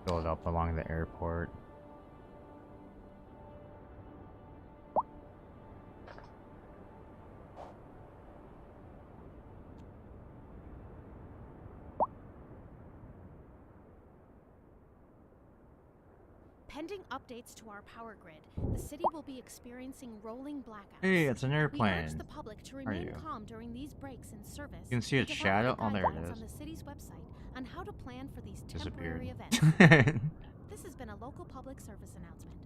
Build up along the airport. Pending updates to our power grid, the city will be experiencing rolling blackouts. Hey, it's an We airplane. urge the public to Are remain you? calm during these breaks in service. You can see its and to shadow. follow Oh, the there it guidelines is. on the city's website on how to plan for these Disappeared. temporary events. This has been a local public service announcement.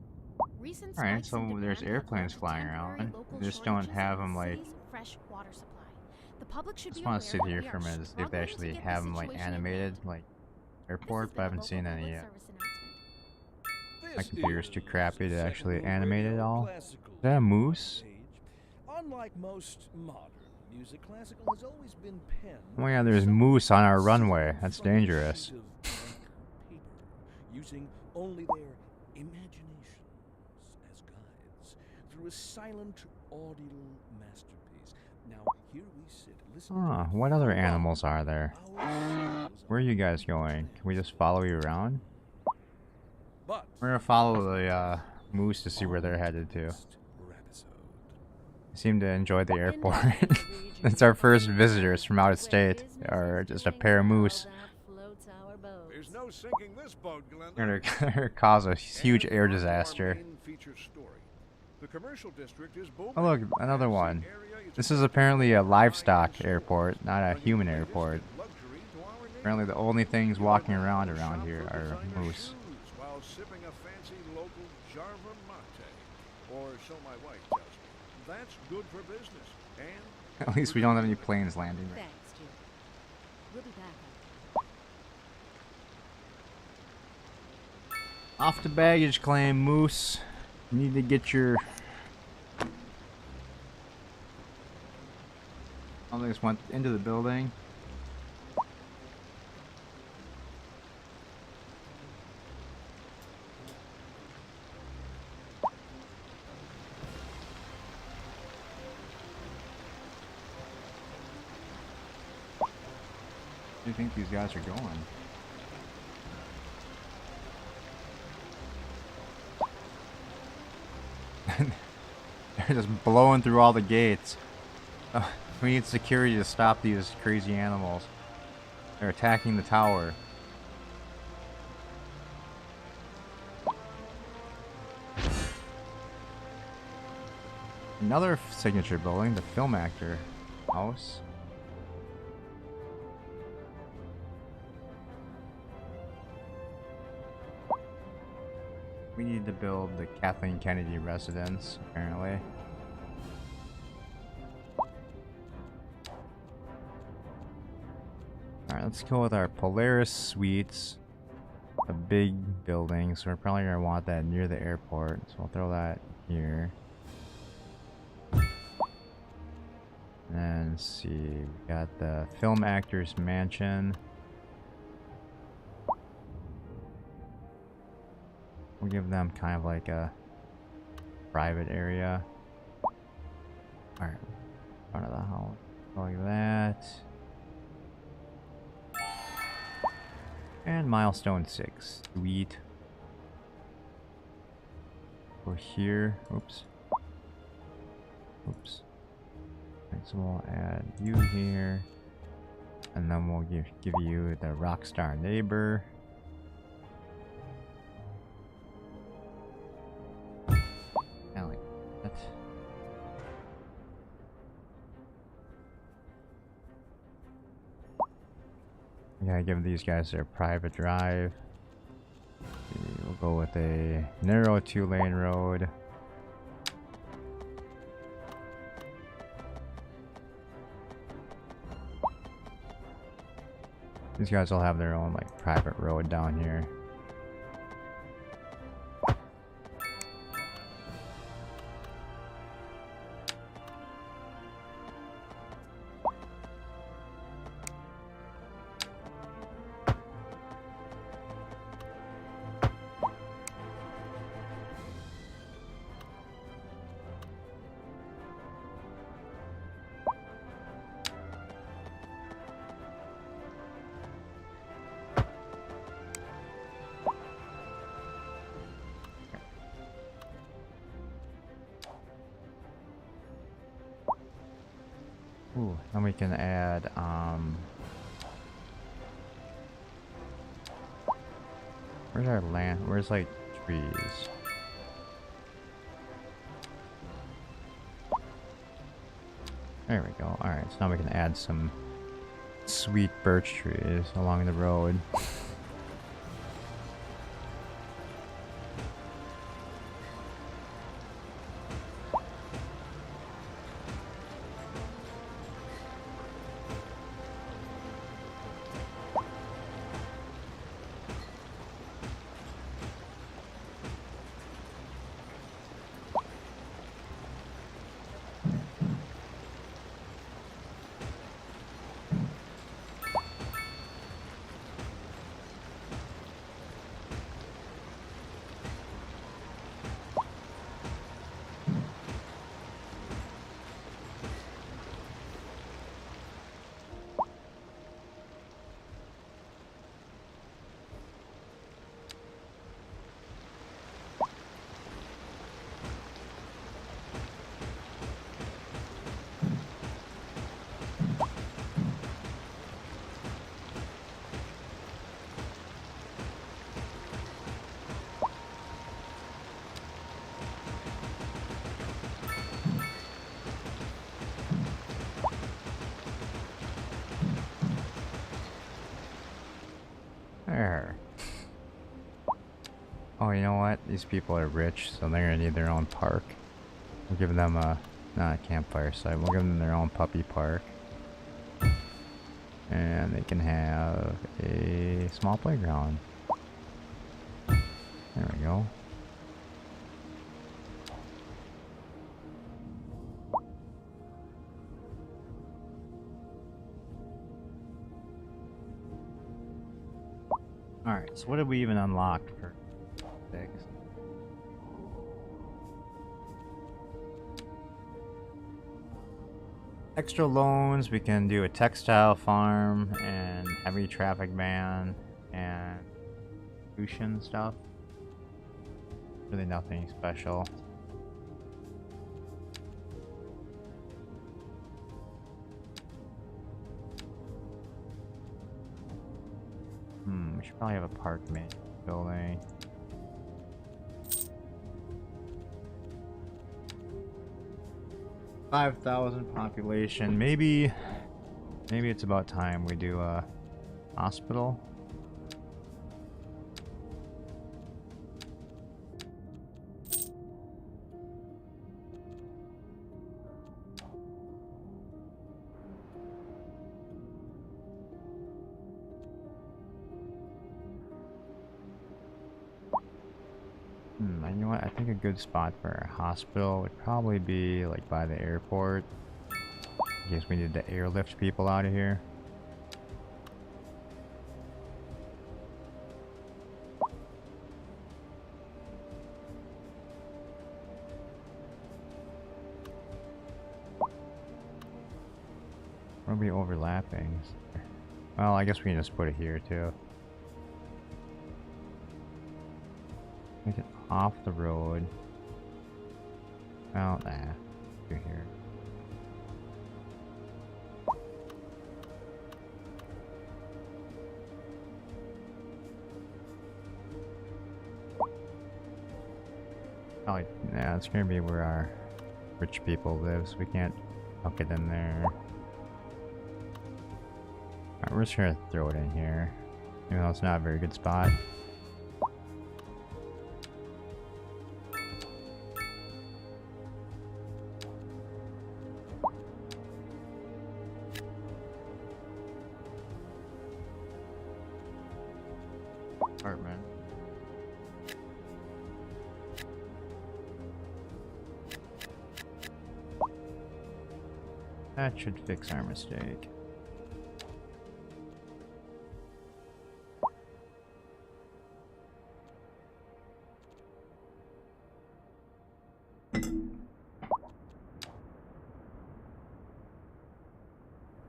Recent Alright, spikes so in there's demand have airplanes led to flying temporary around. local You just don't shortages have in the them like city's fresh water supply. The public should Just be want aware to sit that here we for a are minute to see if they struggling to actually get the have them like situation in animated, hand. like This airport, has but I been a haven't seen local any public yet. service announcement. My This computer's too is crappy to Second actually World animate it Radio all. Classical Is that a moose? Age. Unlike most modern music, classical has always been penned. Oh my god, there's moose on our runway. That's dangerous. From a sheet of blank paper, using only their imaginations as guides through a silent audio masterpiece. Now here we sit, listening. Huh, what other animals are there? Where are you guys going? Can we just follow you around? But We're gonna follow the moose to see where they're headed to. They seem to enjoy the airport. It's our first visitors from out of state, or just a pair of moose. There's no sinking this boat, Glenda. They're gonna cause a huge air And on to our disaster. main feature story. The commercial district is booming. Oh look, another one. This is apparently a livestock airport, not a human airport. Apparently the only things walking around here are moose. While sipping a fancy local Jarva mate, or so my wife tells me. That's good for business, and At least we don't have any planes landing there. Thanks, Jim. We'll be back. Off the baggage claim, moose. You need to get your... Oh, they just went into the building. Where do you think these guys are going? They're just blowing through all the gates. We need security to stop these crazy animals. They're attacking the tower. Another signature building, the film actor house. We need to build the Kathleen Kennedy residence, apparently. Alright, let's go with our Polaris Suites. A big building, so we're probably going to want that near the airport. So we'll throw that here. And let's see, we got the Film Actors Mansion. We'll give them kind of like a private area. Alright, front of the house. Like that. And milestone 6. Sweet. We're here. Oops. Oops. Right, so we'll add you here. And then we'll give you the Rockstar Neighbor. Kinda like that. We gotta give these guys their private drive. We'll go with a narrow 2-lane road. These guys will have their own like private road down here. Ooh, then we can add, where's our land? Where's, like, trees? There we go. Alright, so now we can add some sweet birch trees along the road. Oh, you know what? These people are rich, so they're gonna need their own park. We'll give them a, not a campfire site, we'll give them their own puppy park. And they can have a small playground. There we go. Alright, so what did we even unlock for 6? Extra loans, we can do a textile farm and heavy traffic ban and pollution stuff. Really nothing special. We should probably have a park building. $5,000 population. Maybe it's about time we do a hospital. You know what? I think a good spot for a hospital would probably be like by the airport. In case we need to airlift people out of here. We'll be overlapping. Well, I guess we can just put it here too. Make it off the road. Well, nah. Do here. Oh, yeah, it's gonna be where our rich people live, so we can't hook it in there. Alright, we're just gonna throw it in here. Even though it's not a very good spot. Apartment. That should fix our mistake.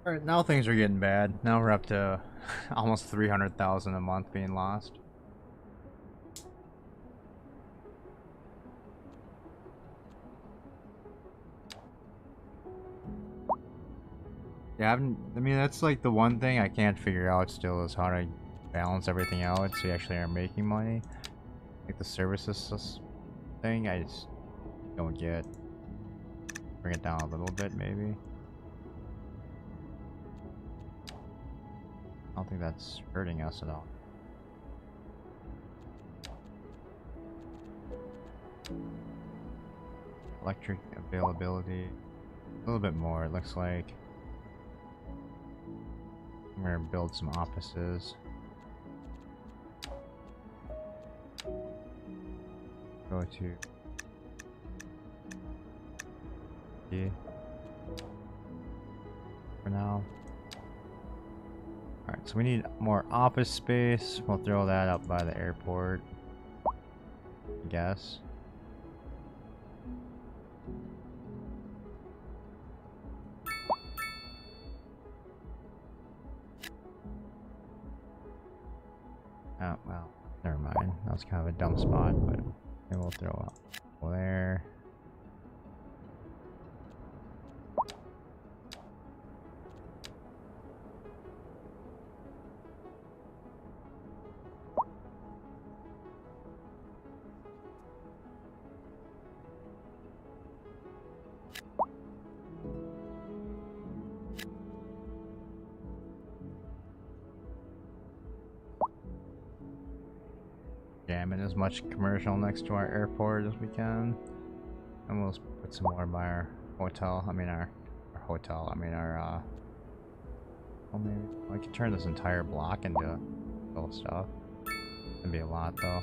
Alright, now things are getting bad. Now we're up to almost 300,000 a month being lost. Yeah, I mean, that's like the one thing I can't figure out still is how to balance everything out so you actually are making money. Like the services thing, I just don't get. Bring it down a little bit, maybe. I don't think that's hurting us at all. Electric availability. A little bit more, it looks like. I'm gonna build some offices. Go to D for now. Alright, so we need more office space. We'll throw that up by the airport, I guess. Oh, well, never mind. That was kind of a dumb spot, but maybe we'll throw up there. jamming as much commercial next to our airport as we can. And we'll put some more by our hotel. I mean our hotel. I mean our well, maybe I could turn this entire block into little stuff. That'd be a lot though.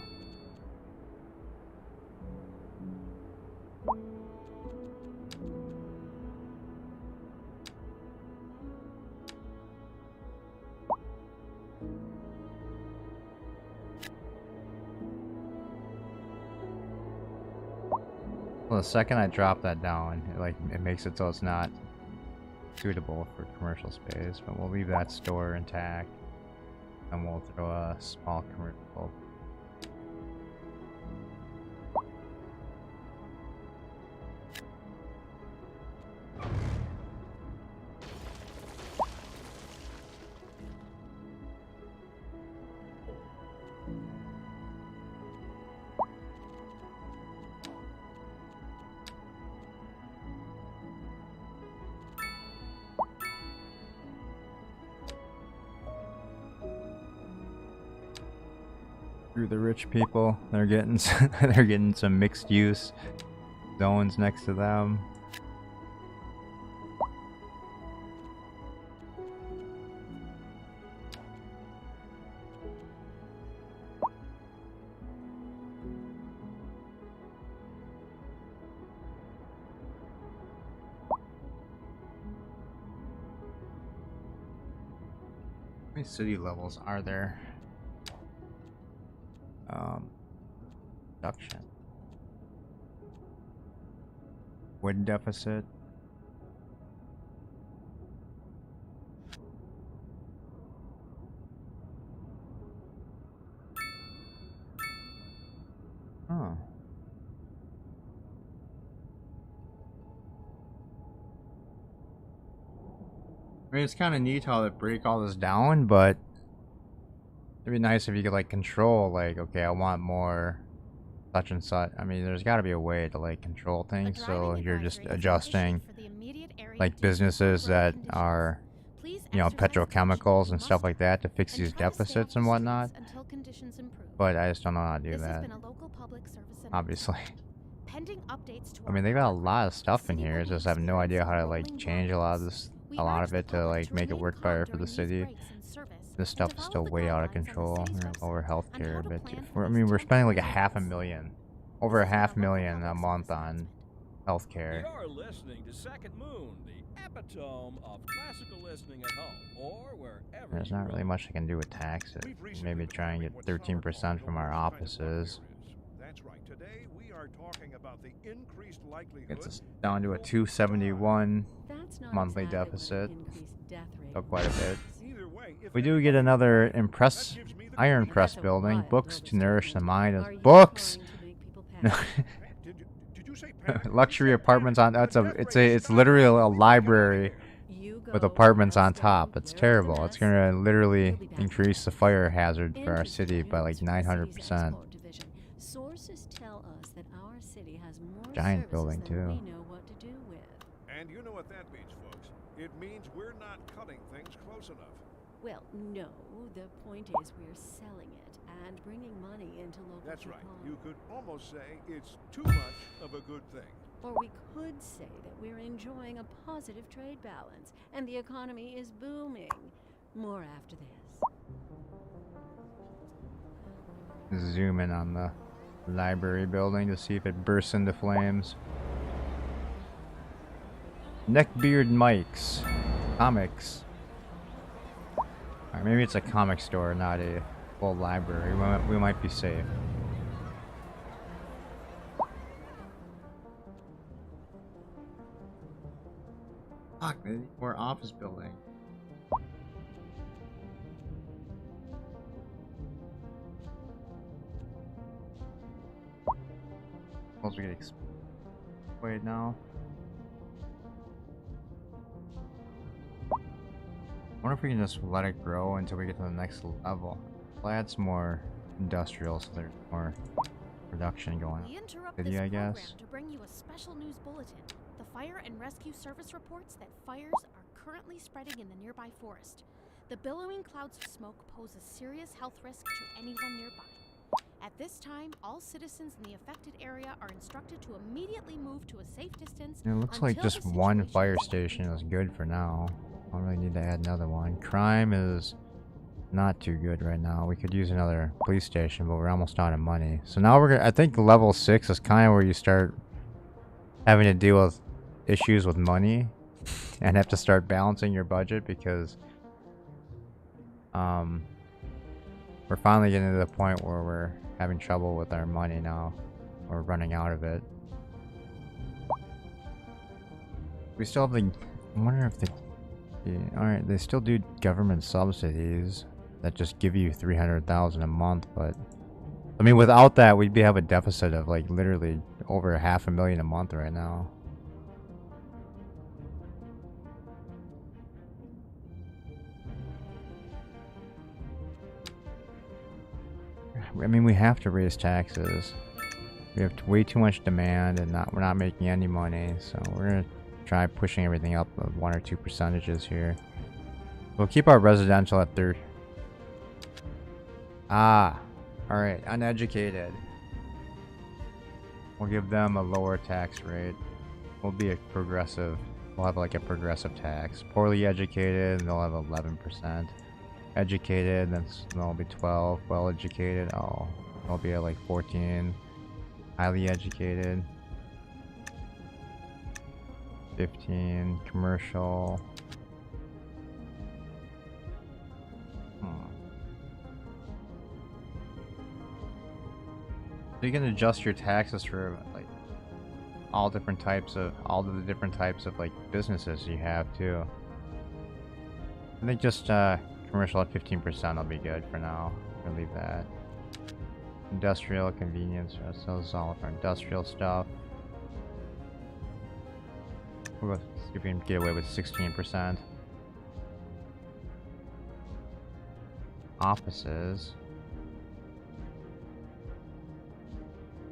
Well, the second I drop that down, it makes it so it's not suitable for commercial space, but we'll leave that store intact, and we'll throw a small commercial. Through the rich people, they're getting they're getting some mixed use zones next to them. How many city levels are there? Production. Wood deficit. Huh. I mean, it's kind of neat how they break all this down, but it'd be nice if you could like control, like, okay, I want more such and such. I mean, there's got to be a way to like control things, so you're just adjusting like businesses that are, you know, petrochemicals and stuff like that to fix these deficits and whatnot. But I just don't know how to do that, obviously. I mean, they got a lot of stuff in here, just have no idea how to like change a lot of it to like make it work better for the city. This stuff is still way out of control. Over healthcare a bit too. I mean, we're spending like over $500,000 a month on healthcare. You're listening to Second Moon, the epitome of classical listening at home or wherever. There's not really much I can do with taxes. Maybe try and get 13% from our offices. That's right. Today we are talking about the increased likelihood. Gets us down to a 271 monthly deficit. So quite a bit. We do get another iron press building. Books to nourish the mind. Books. Luxury apartments on. It's literally a library with apartments on top. It's terrible. It's gonna literally increase the fire hazard for our city by like 900%. Giant building too. And you know what that means, folks. It means we're not cutting things close enough. Well, no. The point is we're selling it and bringing money into local That's right. supply. You could almost say it's too much of a good thing. Or we could say that we're enjoying a positive trade balance and the economy is booming. More after this. Zoom in on the library building to see if it bursts into flames. Neckbeard Mike's Comics. Alright, maybe it's a comic store, not a full library. We might be safe. Fuck, we're office building. Suppose we get wait now. I wonder if we can just let it grow until we get to the next level. We'll add some more industrial so there's more production going We on. interrupt City, this I program guess. to bring you a special news bulletin. The Fire and Rescue Service reports that fires are currently spreading in the nearby forest. The billowing clouds of smoke pose a serious health risk to anyone nearby. At This time, all citizens in the affected area are instructed to immediately move to a safe distance. It looks like until just the one situation fire is under station is control. good for now. I don't really need to add another one. Crime is not too good right now. We could use another police station, but we're almost out of money. So now we're gonna, I think level 6 is kind of where you start having to deal with issues with money and have to start balancing your budget because we're finally getting to the point where we're having trouble with our money now. We're running out of it. We still have the, I wonder if alright, they still do government subsidies that just give you $300,000 a month, but I mean without that we'd have a deficit of like literally over $500,000 a month right now. I mean, we have to raise taxes. We have way too much demand, and we're not making any money. So we're gonna try pushing everything up 1 or 2 percentages here. We'll keep our residential at 30. Ah, all right. Uneducated. We'll give them a lower tax rate. We'll be a progressive. We'll have like a progressive tax. Poorly educated, they'll have 11%. Educated, then they'll be 12. Well educated, oh, they'll be at like 14. Highly educated, 15. Commercial. So you can adjust your taxes for like all the different types of like businesses you have too. I think just commercial at 15% will be good for now. We'll leave that. Industrial, convenience, so this is all of our industrial stuff. We'll see if we can get away with 16%. Offices.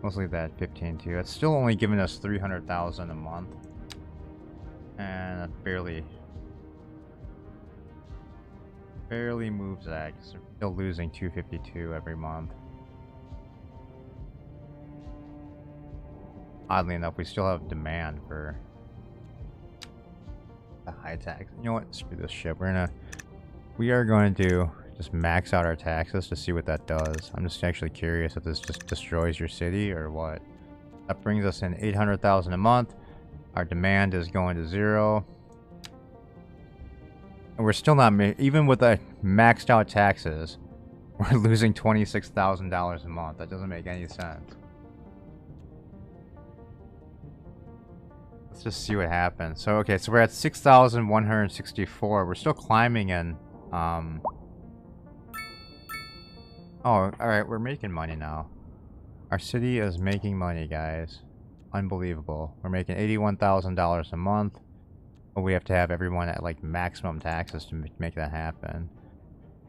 Let's leave that at 15 too. It's still only giving us 300,000 a month. And that barely moves that because we're still losing 252 every month. Oddly enough, we still have demand for a high tax. You know what? Screw this shit. We are going to just max out our taxes to see what that does. I'm just actually curious if this just destroys your city or what. That brings us in 800,000 a month. Our demand is going to 0. And we're still not, even with the maxed out taxes, we're losing $26,000 a month. That doesn't make any sense. Let's just see what happens. So, okay, so we're at 6,164. We're still climbing in, oh, alright, we're making money now. Our city is making money, guys. Unbelievable. We're making $81,000 a month. But we have to have everyone at, like, maximum taxes to make that happen.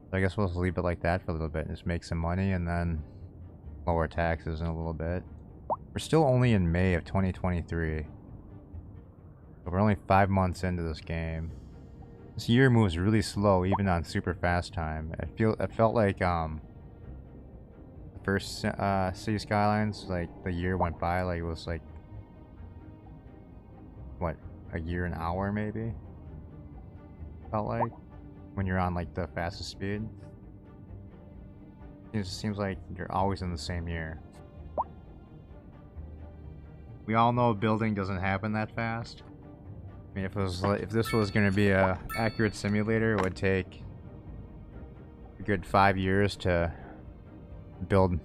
So I guess we'll just leave it like that for a little bit and just make some money and then lower taxes in a little bit. We're still only in May of 2023. So we're only 5 months into this game. This year moves really slow, even on super fast time. It felt like the first City Skylines, like the year went by like it was like what, a year an hour maybe? Felt like when you're on like the fastest speed. It just seems like you're always in the same year. We all know building doesn't happen that fast. I mean, if this was going to be a accurate simulator, it would take a good 5 years to build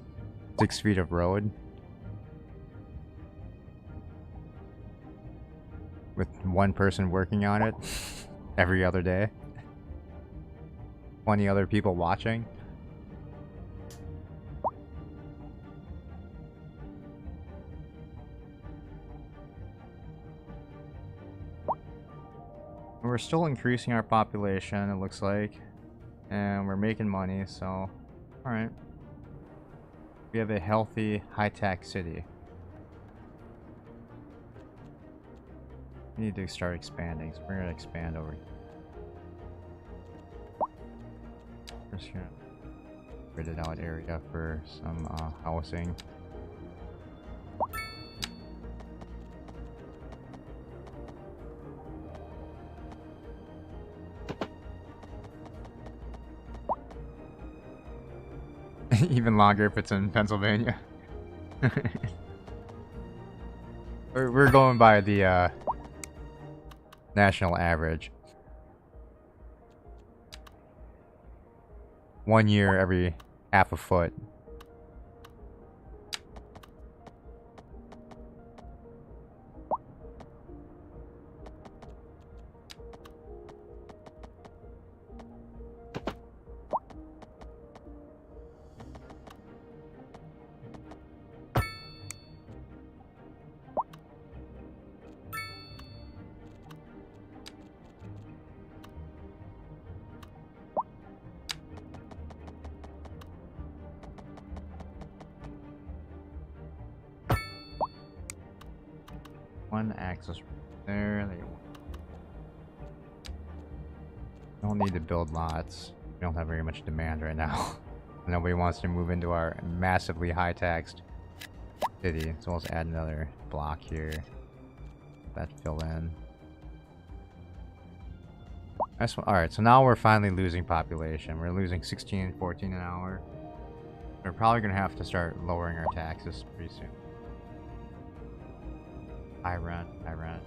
6 feet of road with one person working on it every other day, 20 other people watching. We're still increasing our population, it looks like, and we're making money, so alright. We have a healthy, high-tech city. We need to start expanding, so we're gonna expand over here. Gridded out area for some housing. Even longer if it's in Pennsylvania. We're going by the national average. 1 year every half a foot. One access there. Don't need to build lots. We don't have very much demand right now. Nobody wants to move into our massively high-taxed city. So let's add another block here. That fill in. Alright, so now we're finally losing population. We're losing 16, 14 an hour. We're probably going to have to start lowering our taxes pretty soon. High rent, high rent.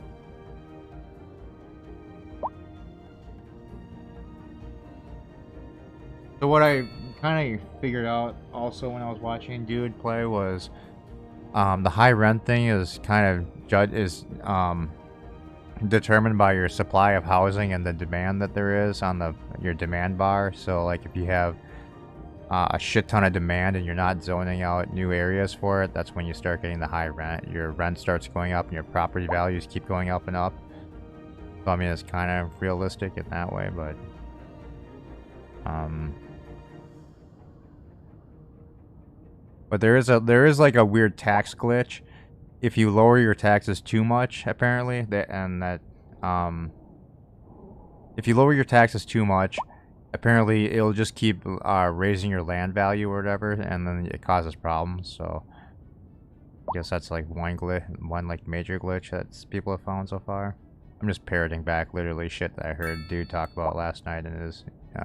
So what I kind of figured out also when I was watching Dude play was the high rent thing is kind of determined by your supply of housing and the demand that there is on your demand bar. So like if you have a shit ton of demand and you're not zoning out new areas for it, that's when you start getting the high rent. Your rent starts going up and your property values keep going up and up. So I mean it's kind of realistic in that way, but there is like a weird tax glitch if you lower your taxes too much, apparently. If you lower your taxes too much, apparently it'll just keep raising your land value or whatever, and then it causes problems. So I guess that's like one like major glitch that people have found so far. I'm just parroting back literally shit that I heard Dude talk about last night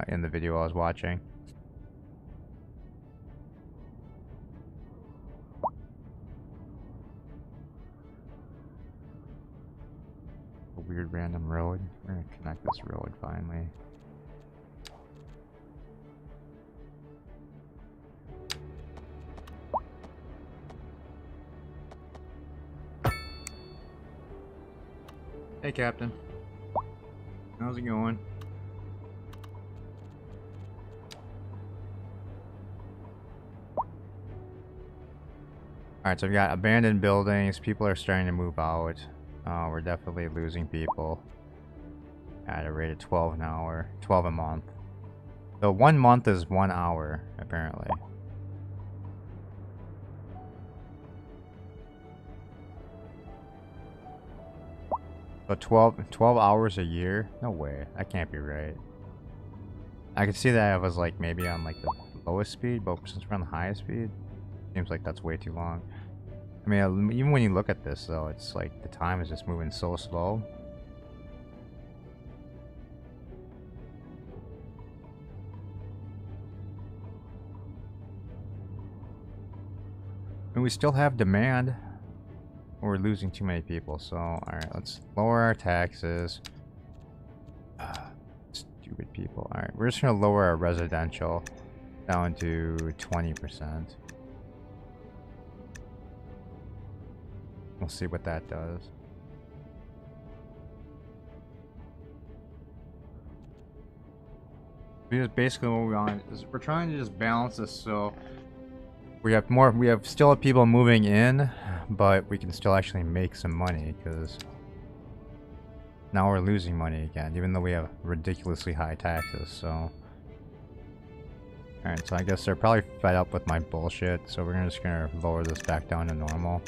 in the video I was watching. A weird random road. We're gonna connect this road finally. Hey, Captain. How's it going? Alright, so we've got abandoned buildings. People are starting to move out. We're definitely losing people at a rate of 12 an hour. 12 a month. So 1 month is 1 hour, apparently. So 12 hours a year? No way. That can't be right. I could see that I was like maybe on like the lowest speed, but since we're on the highest speed, seems like that's way too long. I mean, even when you look at this though, it's like the time is just moving so slow. And we still have demand. We're losing too many people, so alright, let's lower our taxes. Stupid people. Alright, we're just gonna lower our residential down to 20%. We'll see what that does. Because basically what we want is we're trying to just balance this so we have still people moving in, but we can still actually make some money, because now we're losing money again, even though we have ridiculously high taxes. So alright, so I guess they're probably fed up with my bullshit, so we're just gonna lower this back down to normal.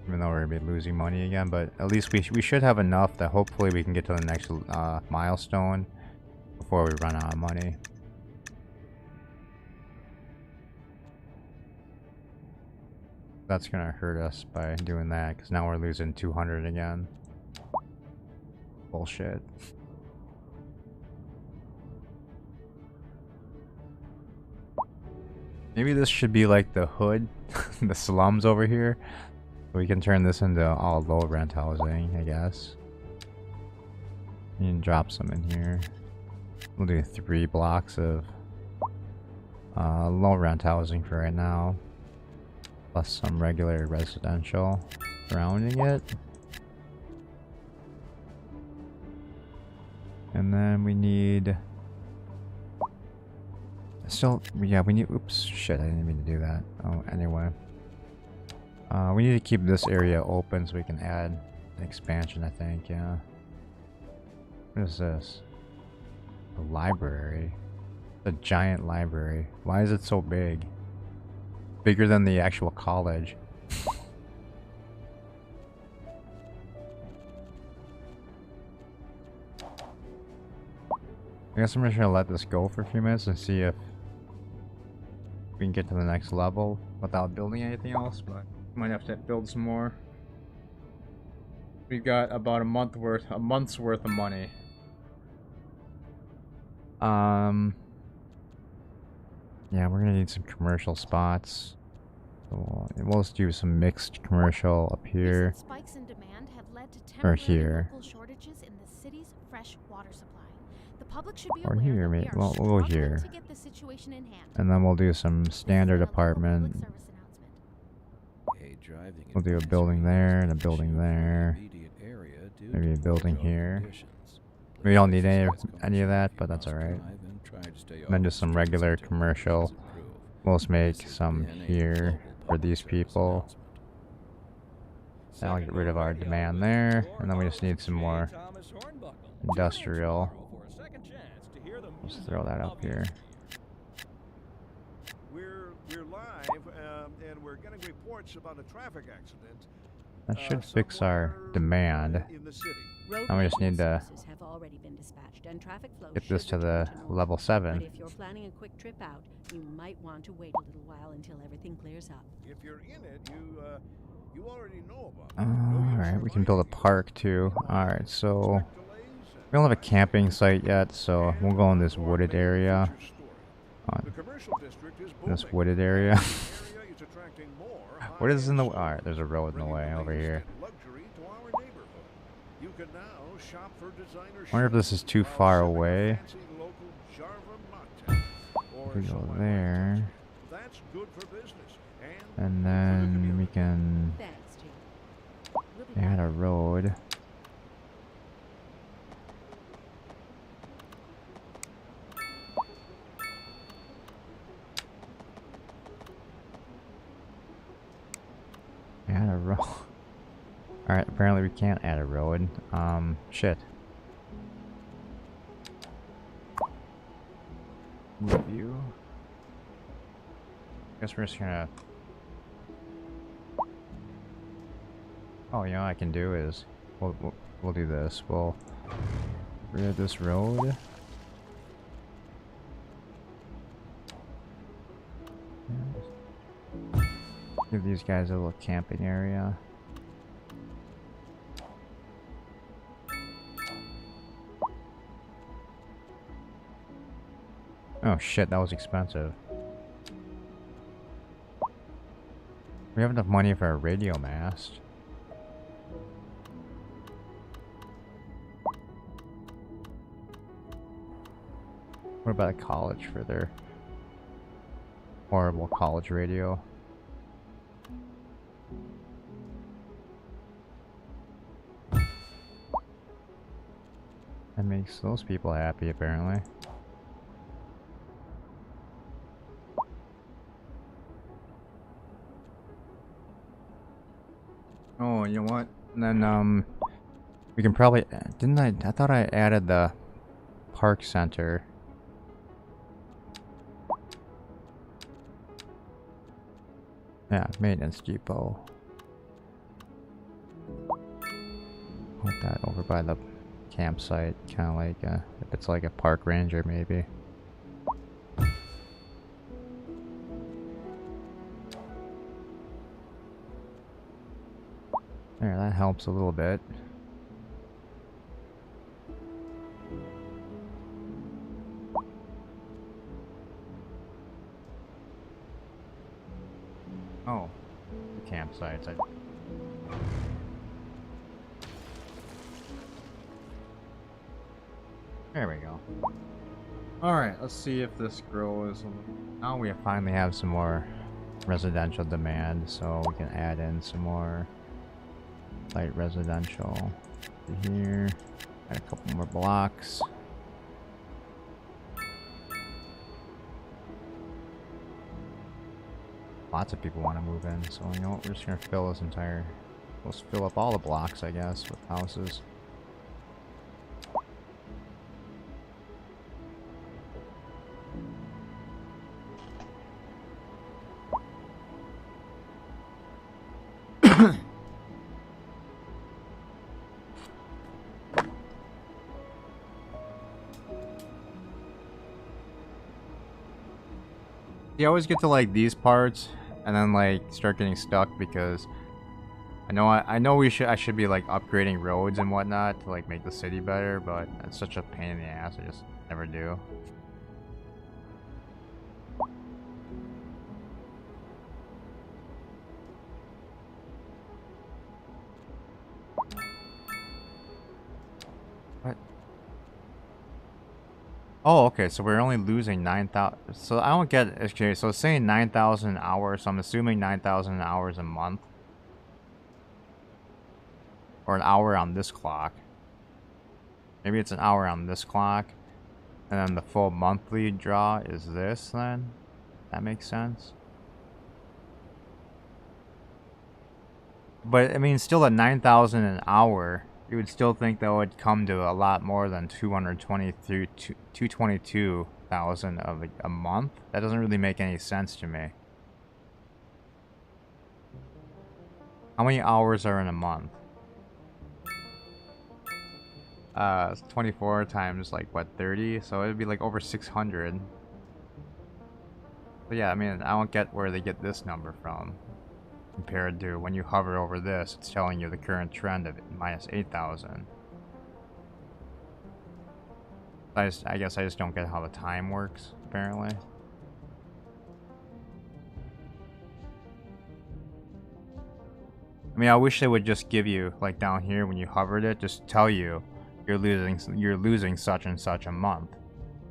Even though we're gonna be losing money again, but at least we should have enough that hopefully we can get to the next milestone before we run out of money. That's gonna hurt us by doing that, because now we're losing 200 again. Bullshit. Maybe this should be like the hood, the slums over here. We can turn this into all low rent housing, I guess. And drop some in here. We'll do 3 blocks of low rent housing for right now. Plus some regular residential surrounding it. And then we need... Still, yeah, we need... Oops, shit, I didn't mean to do that. Oh, anyway. We need to keep this area open so we can add an expansion, I think, yeah. What is this? A library. A giant library. Why is it so big? Bigger than the actual college. I guess I'm just gonna let this go for a few minutes and see if we can get to the next level without building anything else, but might have to build some more. We've got about a month's worth of money. Yeah, we're gonna need some commercial spots. So we'll just do some mixed commercial up here. Recent spikes in demand have led to Or temporary here. local shortages in the city's fresh water supply. The public should be Or aware here, that we maybe. are Well, we'll go struggling here. to get the situation in hand. And then we'll do some This has standard been a local public apartment. service announcement. A driving We'll do a advisory building there has and a been building issued for the there. immediate area due Maybe a to building road here. conditions. We don't need Please any exercise of caution that, if you but that's must alright. drive and try to stay And then off just the some streets regular until commercial. conditions improve. We'll just make This has some been a here local for public these service people. announcement. That'll get rid of our demand there, and then we just need some more industrial. Let's throw that up here. We're live, and we're getting reports about a traffic accident. That should fix our somewhere demand. in the city. Road Now we just maintenance need to services have already been dispatched, and traffic flow get this should to the return normal. level But 7. if you're planning a quick trip out, you might want to wait a little while until everything clears up. If you're in it, you already know about it. No use Alright, we can build a reminding you. park too. Alright, so Expect delays and we don't have a camping site yet, so we'll go in this more wooded major area. feature story. The commercial district is This booming. wooded area. The area is attracting more What is in the... high-end Alright, there's a road in the bringing way over latest here. in luxury to our neighborhood. You can now shop for designer I wonder if this is shoes too while far sipping a away. fancy local Jarva mate. Or We so go my wife there. tells me. That's good for business and And for the then we community. can Thanks, Jim. We'll be add back. a road. Add a road. Alright, apparently we can't add a road. Shit. Review. Guess we're just gonna... Oh, you know what I can do is... We'll do this. We'll... rid of this road. Give these guys a little camping area. Oh shit, that was expensive. We have enough money for a radio mast. What about a college for their horrible college radio? That makes those people happy, apparently. Oh, you know what? And then, we can probably... Didn't I thought I added the park center. Yeah, maintenance depot. Put that over by the campsite, kind of like if it's like a park ranger, maybe. There, that helps a little bit. Oh, the campsites. There we go. Alright, let's see if this grows. Now we finally have some more residential demand, so we can add in some more light residential here. Add a couple more blocks. Lots of people want to move in, so you know what, we're just gonna fill this entire, let's fill up all the blocks, I guess, with houses. You always get to like these parts and then like start getting stuck because I know I should be like upgrading roads and whatnot to like make the city better, but it's such a pain in the ass. I just never do. What? Oh, okay, so we're only losing 9,000. So I don't get, okay, so it's saying 9,000 hours, so I'm assuming 9,000 hours a month. Or an hour on this clock. Maybe it's an hour on this clock. And then the full monthly draw is this then? That makes sense. But I mean, still at 9,000 an hour, you would still think that would come to a lot more than 222,000 of a month. That doesn't really make any sense to me. How many hours are in a month? 24 times like what, 30? So it'd be like over 600. But yeah, I mean, I don't get where they get this number from. Compared to when you hover over this, it's telling you the current trend of minus 8,000. I guess I just don't get how the time works, apparently. I mean, I wish they would just give you, like down here when you hovered it, just tell you you're losing such and such a month.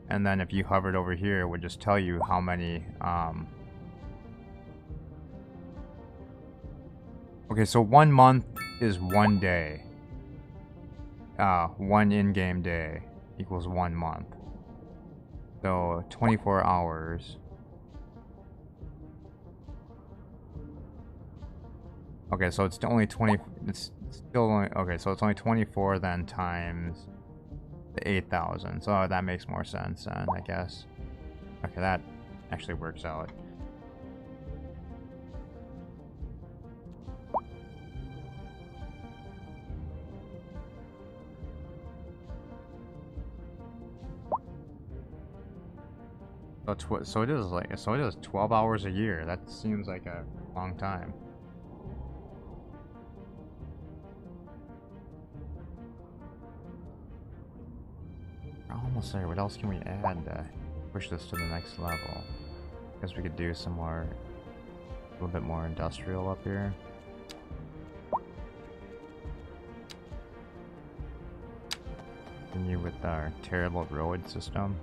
And then if you hovered over here, it would just tell you how many, okay, so 1 month is 1 day. 1 in-game day equals 1 month. So 24 hours. Okay, so it's only 20. It's still only, okay, so it's only 24 then times the 8,000. So that makes more sense then, I guess. Okay, that actually works out. So it is 12 hours a year. That seems like a long time. We're almost there. What else can we add to push this to the next level? I guess we could do some more, a little bit more industrial up here. Continue with our terrible road system.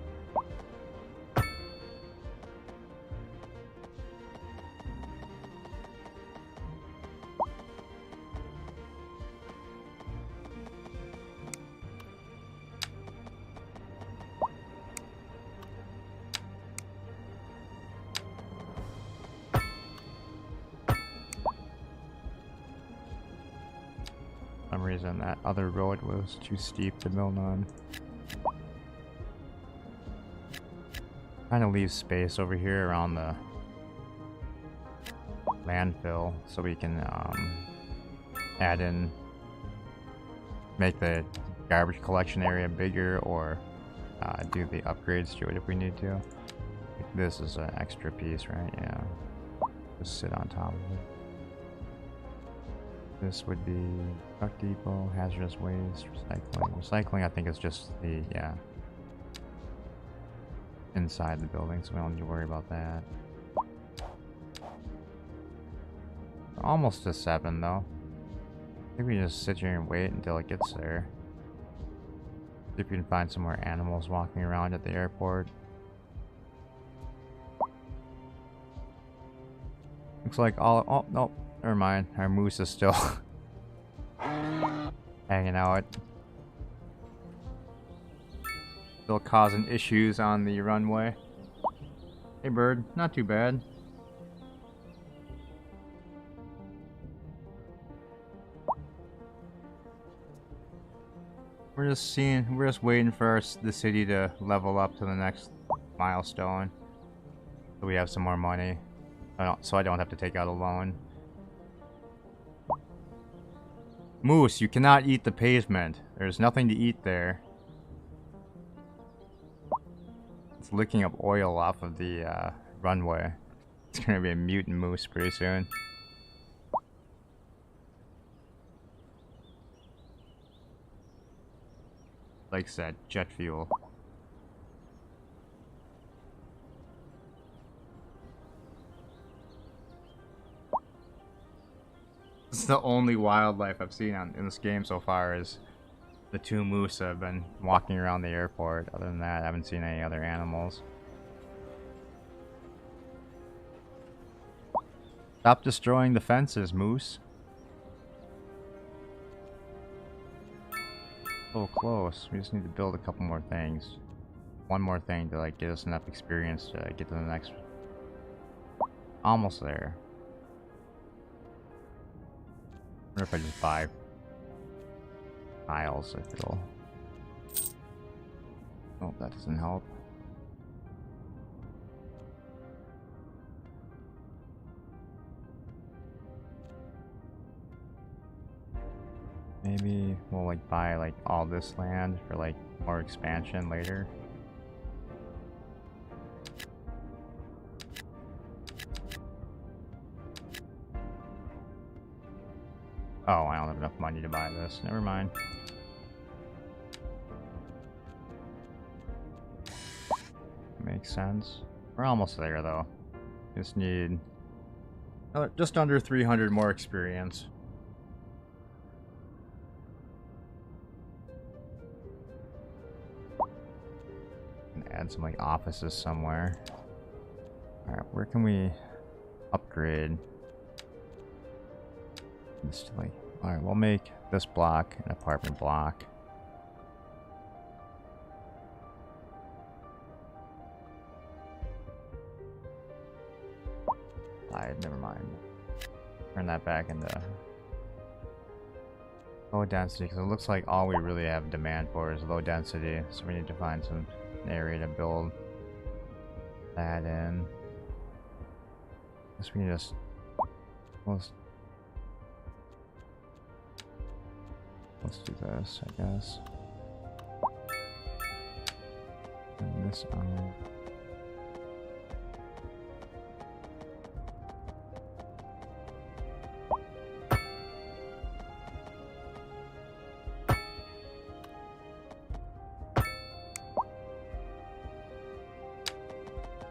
For some reason that other road was too steep to build on. Kind of leave space over here around the landfill so we can add in, make the garbage collection area bigger, or do the upgrades to it if we need to. Like this is an extra piece, right? Yeah. Just sit on top of it. This would be truck depot, hazardous waste, recycling. Recycling, I think, is just the, yeah, inside the building, so we don't need to worry about that. We're almost to 7, though. I think we just sit here and wait until it gets there. See if we can find some more animals walking around at the airport. Looks like all... Oh, no. Never mind. Our moose is still hanging out. Still causing issues on the runway. Hey, bird. Not too bad. We're just waiting for the city to level up to the next milestone. So we have some more money. So I don't have to take out a loan. Moose, you cannot eat the pavement. There's nothing to eat there. It's licking up oil off of the runway. It's gonna be a mutant moose pretty soon. Like I said, jet fuel. This is the only wildlife I've seen in this game so far is the 2 moose that have been walking around the airport. Other than that, I haven't seen any other animals. Stop destroying the fences, moose. So close. We just need to build a couple more things. One more thing to like get us enough experience to get to the next. Almost there. I wonder if I just buy tiles, if it'll... Oh, that doesn't help. Maybe we'll like buy like all this land for like more expansion later. Oh, I don't have enough money to buy this. Never mind. Makes sense. We're almost there though. Just need just under 300 more experience. And add some like offices somewhere. Alright, where can we upgrade? Alright, we'll make this block an apartment block. Never mind. Turn that back into low density, because it looks like all we really have demand for is low density, so we need to find some area to build that in. Guess we can just let's do this, I guess. And this on.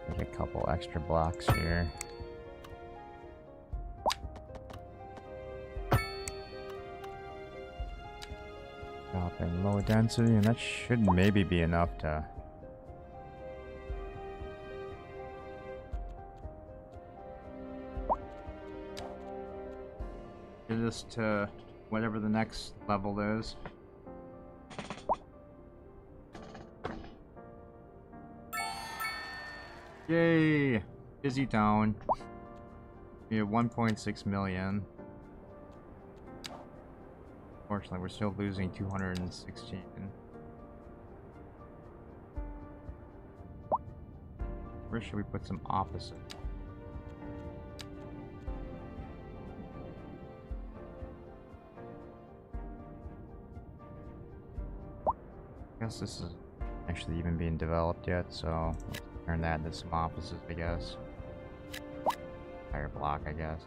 There's a couple extra blocks here. Drop in low density, and that should maybe be enough to get us to whatever the next level is. Yay! Busy town. We have 1.6 million. Unfortunately, we're still losing 216. Where should we put some opposite? I guess this is actually even being developed yet, so let's turn that into some offices, I guess. Higher block, I guess.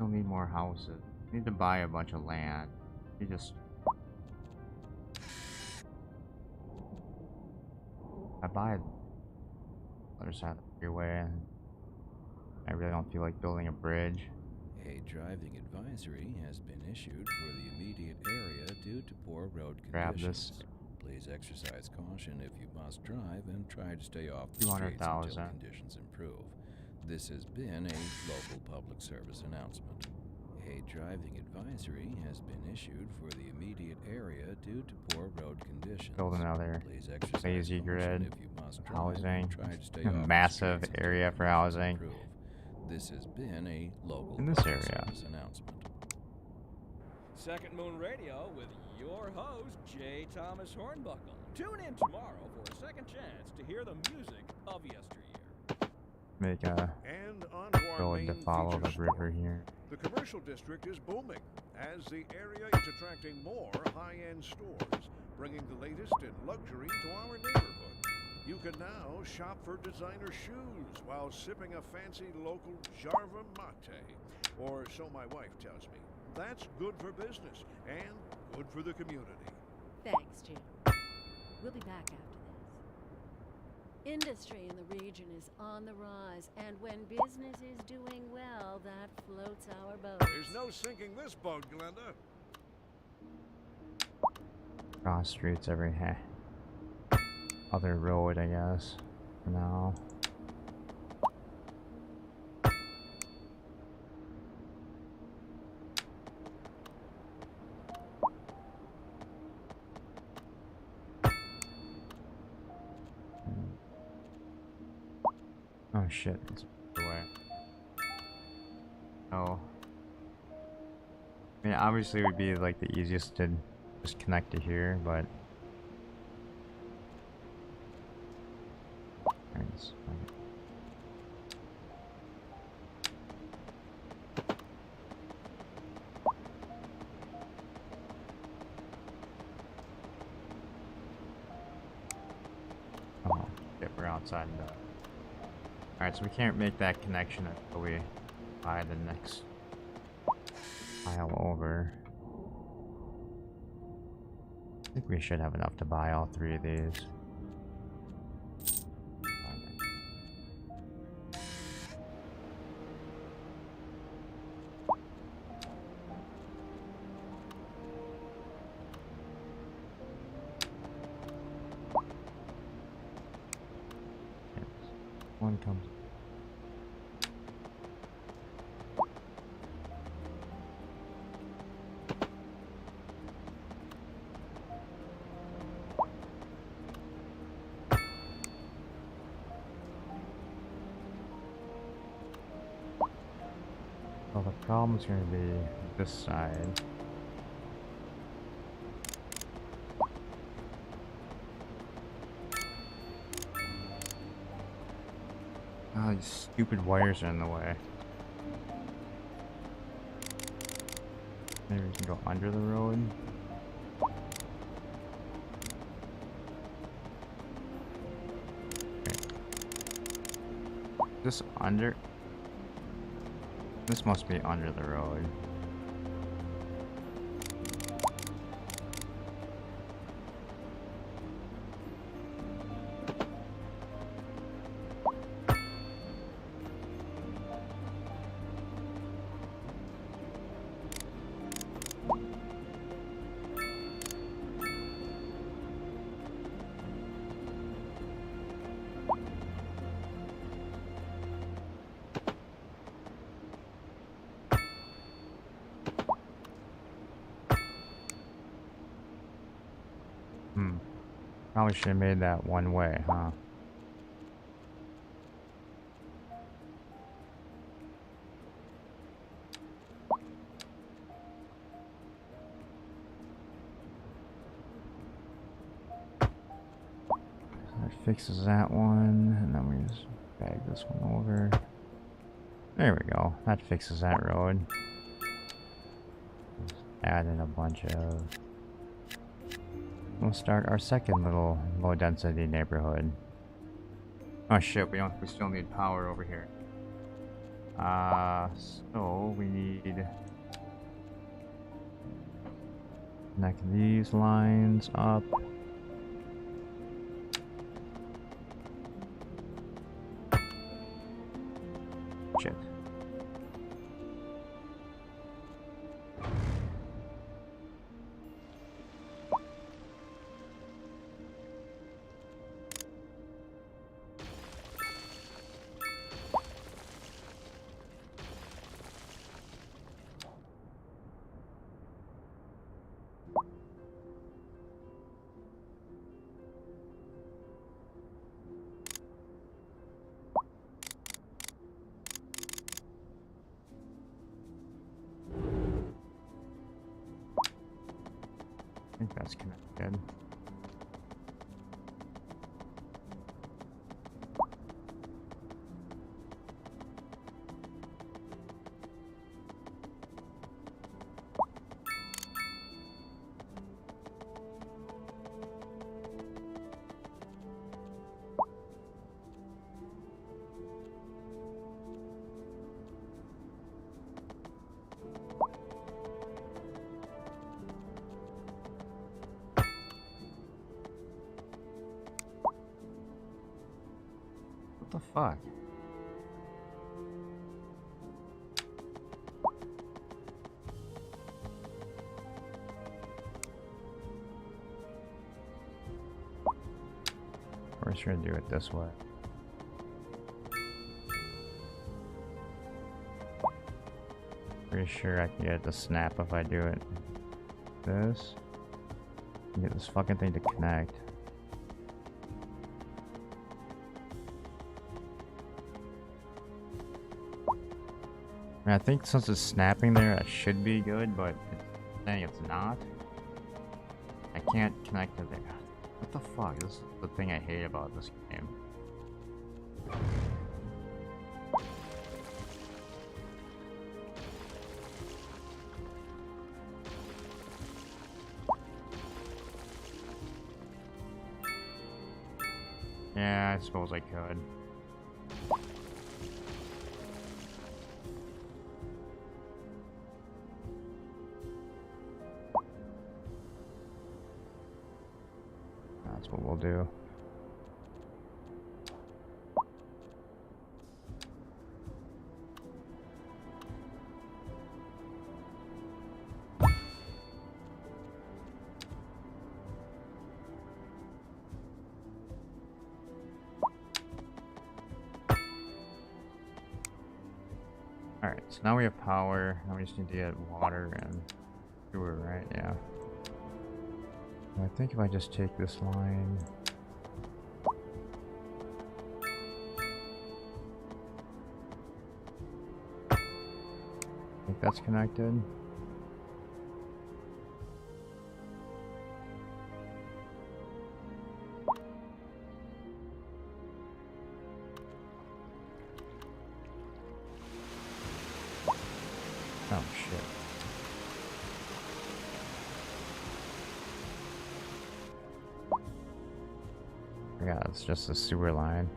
Still need more houses. Need to buy a bunch of land. You just... I buy the other side of the freeway. I really don't feel like building a bridge. A driving advisory has been issued for the immediate area due to poor road Grab conditions. this. Please exercise caution if you must drive and try to stay off the streets until 200,000. conditions improve. This has been a local public service announcement. A driving advisory has been issued for the immediate area due to poor road conditions. Build another Please exercise lazy caution grid if you must drive housing. and try to stay A off the massive streets until area for conditions housing. improve. This has been a local In this public area. service announcement. Second Moon Radio with your host, J. Thomas Hornbuckle. Tune in tomorrow for a second chance to hear the music of yesteryear. Make a And on to our road to main follow feature the river story. here. The commercial district is booming as the area is attracting more high-end stores, bringing the latest in luxury to our neighborhood. You can now shop for designer shoes while sipping a fancy local Jarva mate, or so my wife tells me. That's good for business and good for the community. Thanks, Jim. We'll be back after this. Industry in the region is on the rise, and when business is doing well, that floats our boat. There's no sinking this boat, Glenda. Cross streets every other road, I guess, for now. Oh shit, it's away. Oh. I mean, obviously it would be like the easiest to just connect to here, but... Thanks. Oh, shit, we're outside the... Alright, so we can't make that connection until we buy the next aisle over. I think we should have enough to buy all three of these. One comes. Well, the problem's going to be this side. Oh, these stupid wires are in the way. Maybe we can go under the road. Okay. This under? This must be under the road. Probably should have made that one way, huh? That fixes that one, and then we just bag this one over. There we go. That fixes that road. Just add in a bunch of... We'll start our second little low density neighborhood. Oh shit, we still need power over here. So we need connect these lines up. Shit. I think that's connected. What the fuck? We're just gonna do it this way. Pretty sure I can get it to snap if I do it this. Get this fucking thing to connect. I think since it's snapping there, that should be good, but it's saying it's not. I can't connect to there. What the fuck? This is the thing I hate about this game. Yeah, I suppose I could. That's what we'll do. Alright, so now we have power. Now we just need to get water and sewer, right? Yeah. I think if I just take this line. I think that's connected. Oh shit. Yeah, it's just a sewer line.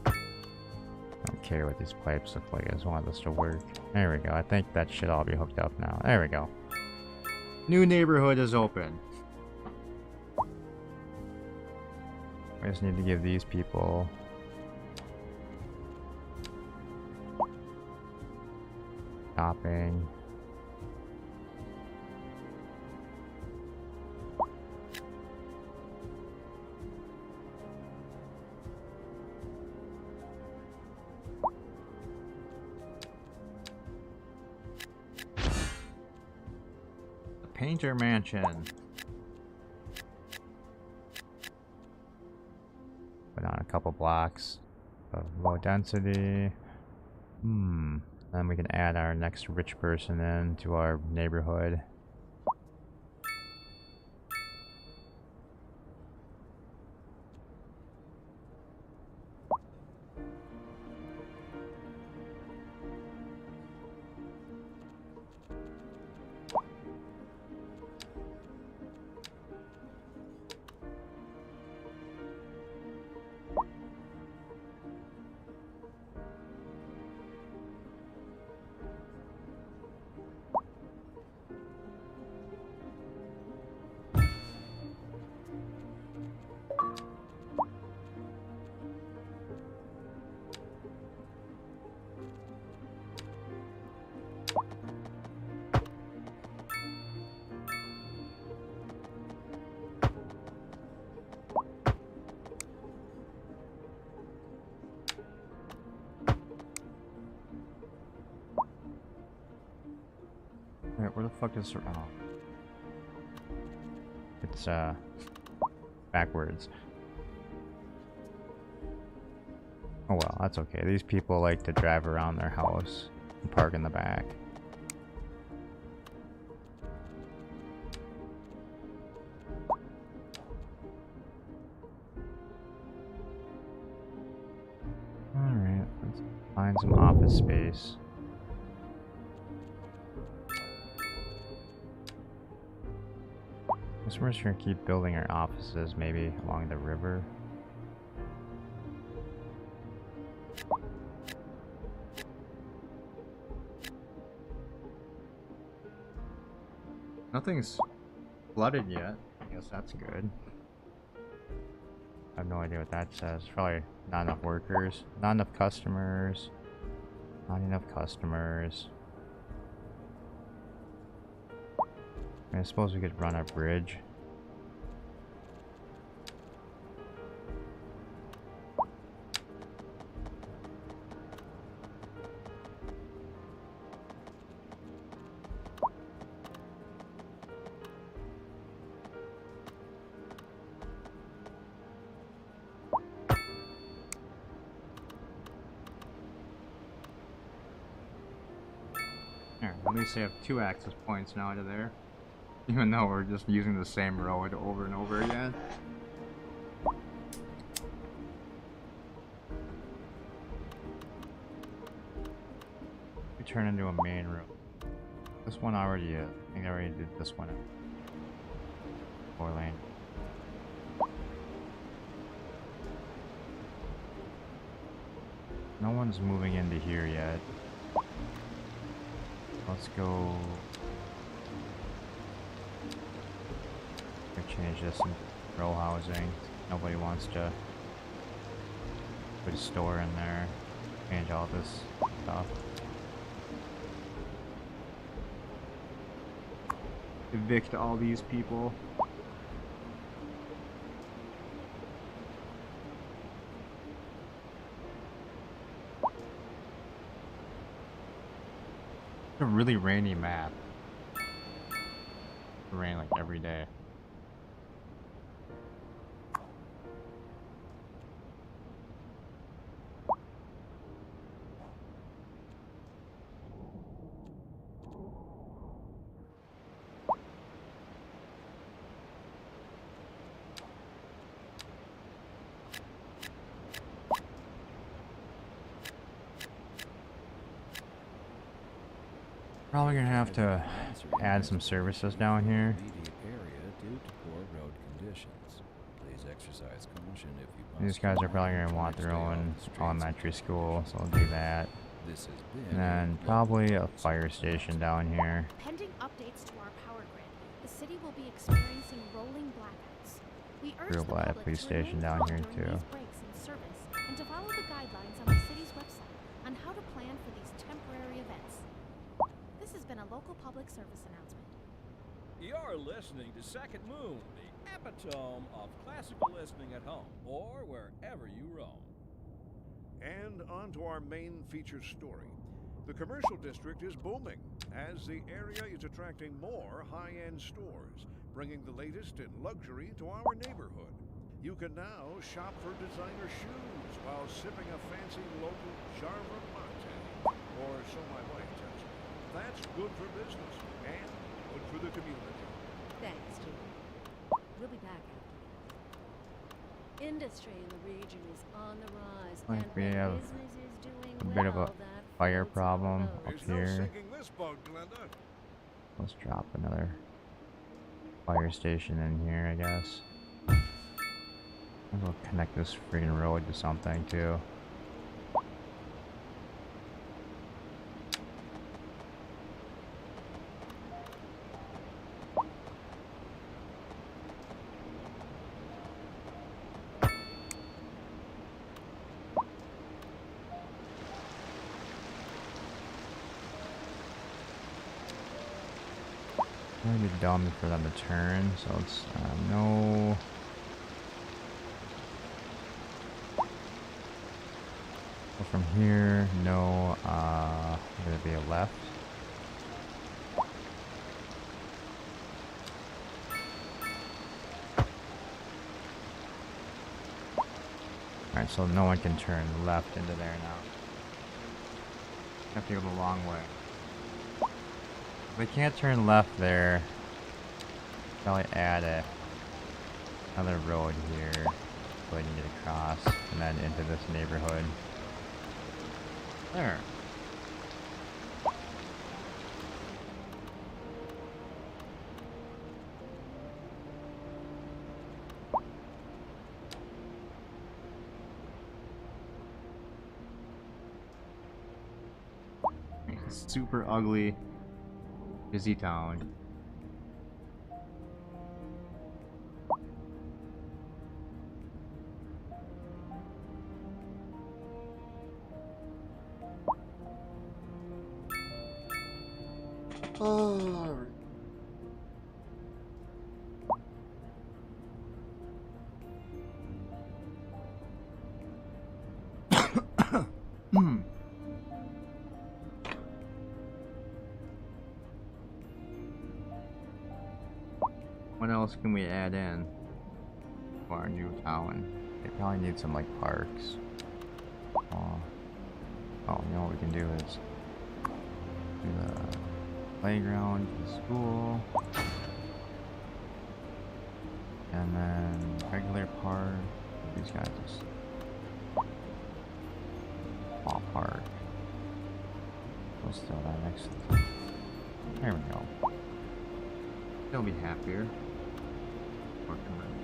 I don't care what these pipes look like, I just want this to work. There we go, I think that should all be hooked up now. There we go. New neighborhood is open. I just need to give these people shopping. The Painter Mansion. Put on a couple blocks of low density. Then we can add our next rich person in to our neighborhood. Where the fuck is... Oh. It's, backwards. Oh well, that's okay. These people like to drive around their house and park in the back. Alright, let's find some office space. I guess we're just gonna keep building our offices maybe along the river. Nothing's flooded yet. I guess that's good. I have no idea what that says. Probably not enough workers, not enough customers, not enough customers. I suppose we could run a bridge. There, at least they have 2 access points now to there. Even though we're just using the same road over and over again. We turn into a main road. This one already, I think I already did this one. 4 lane. No one's moving into here yet. Let's go. Change this in row housing. Nobody wants to put a store in there. Change all this stuff. Evict all these people. It's a really rainy map. It rain like every day. Probably gonna have to add some services down here. These guys are probably gonna want their own elementary school, so I'll do that. And then probably a fire station down here. Pending updates to our power grid, the city will be experiencing rolling blackouts. We urge Real the bad public police to remain station down calm here during too. these breaks in service and to follow the guidelines on the city's website on how to plan for these temporary events. This has been a local public service announcement. You're listening to Second Moon, the epitome of classical listening at home or wherever you roam. And on to our main featured story. The commercial district is booming as the area is attracting more high-end stores, bringing the latest in luxury to our neighborhood. You can now shop for designer shoes while sipping a fancy local Java mate, or so my wife tells me. That's good for business and good for the community. Thanks, Jim. We'll be back after this. Industry in the region is on the rise, Like and we when have business is doing a well, bit of a that fire floats problem all up boats. There's no here. sinking this boat, Glenda. Let's drop another fire station in here, I guess. We'll connect this friggin' road to something too. It'd be dumb for them to turn, so it's no. So from here, no, gonna be a left. Alright, so no one can turn left into there now. Have to go the long way. If they can't turn left there, probably add another road here so they can get across and then into this neighborhood. There. Super ugly, busy town. Oh. What else can we add in for our new town? They probably need some like parks. Oh, you know what we can do is do the playground, the school, and then regular park. These guys just small park. We'll still that next to the, there we go. They'll be happier. Working right.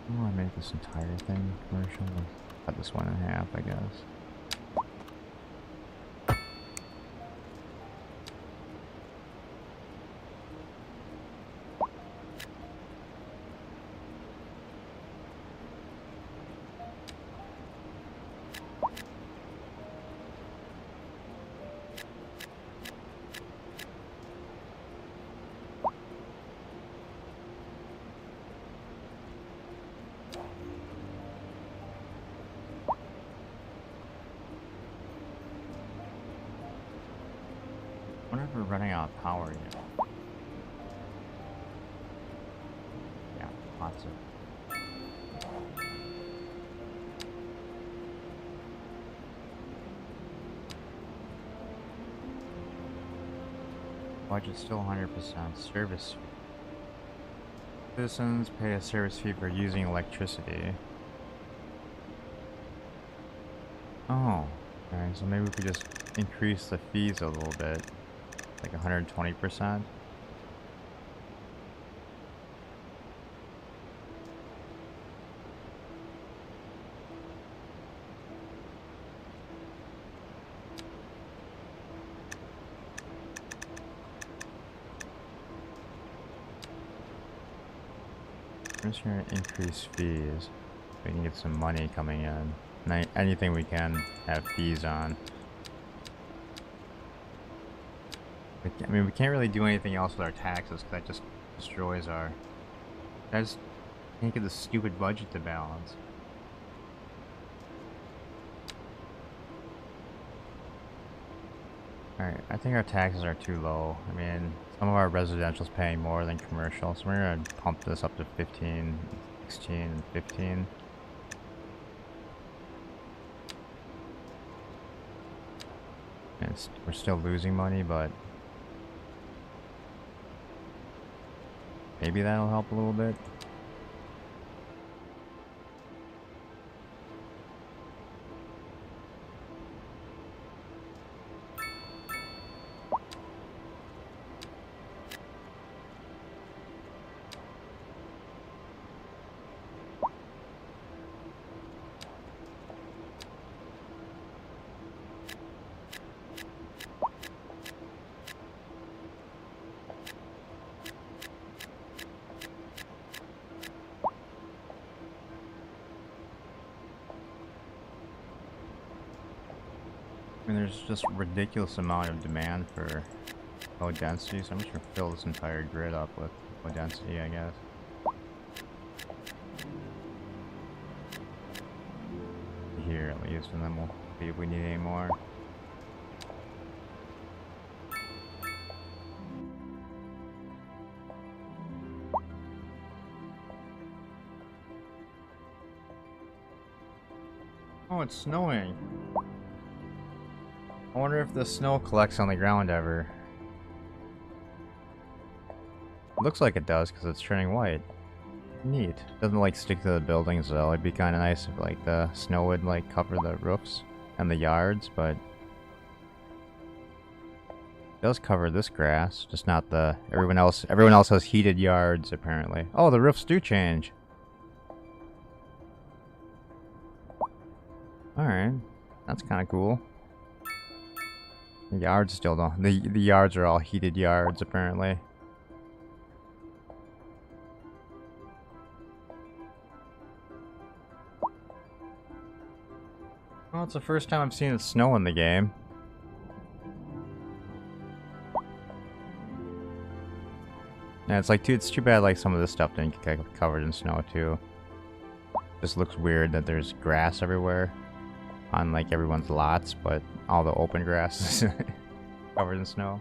I want to make this entire thing commercial. Cut this one in half, I guess. I wonder if we're running out of power yet. Yeah, lots of. Budget's still 100%. Service fee. Citizens pay a service fee for using electricity. Oh, alright, so maybe we could just increase the fees a little bit. Like 120%. I'm just gonna increase fees. We can get some money coming in. Anything we can have fees on. I mean, we can't really do anything else with our taxes because that just destroys our. I just can't get this stupid budget to balance. Alright, I think our taxes are too low. I mean, some of our residential's paying more than commercial, so we're gonna pump this up to 15, 16, and 15. And we're still losing money, but maybe that'll help a little bit. I mean, there's just ridiculous amount of demand for low density, so I'm just gonna fill this entire grid up with low density, I guess. Here at least, and then we'll see if we need any more. Oh, it's snowing. I wonder if the snow collects on the ground ever. Looks like it does because it's turning white. Neat. Doesn't like stick to the buildings though. It'd be kind of nice if like the snow would like cover the roofs and the yards, but it does cover this grass, just not the everyone else. Everyone else has heated yards apparently. Oh, the roofs do change. All right, that's kind of cool. The yards still don't. The yards are all heated yards apparently. Well, it's the first time I've seen it snow in the game. And it's like, it's too bad like some of this stuff didn't get covered in snow too. Just looks weird that there's grass everywhere on like everyone's lots, but all the open grass is covered in snow.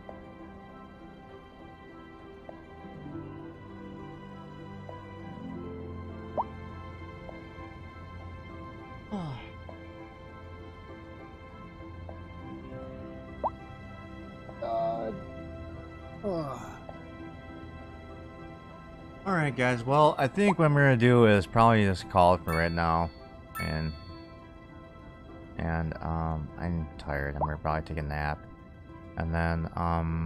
Alright guys, well I think what I'm gonna do is probably just call it for right now. And I'm tired. I'm gonna probably take a nap. And then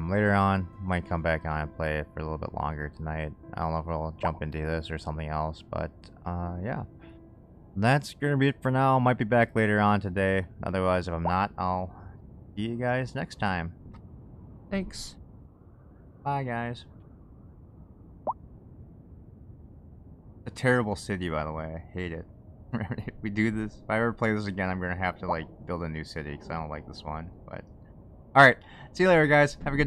later on might come back on and play it for a little bit longer tonight. I don't know if we'll jump into this or something else, but yeah. That's gonna be it for now. Might be back later on today. Otherwise, if I'm not, I'll see you guys next time. Thanks. Bye guys. A terrible city, by the way. I hate it. If we do this, if I ever play this again, I'm gonna have to like build a new city because I don't like this one. But all right, see you later, guys. Have a good.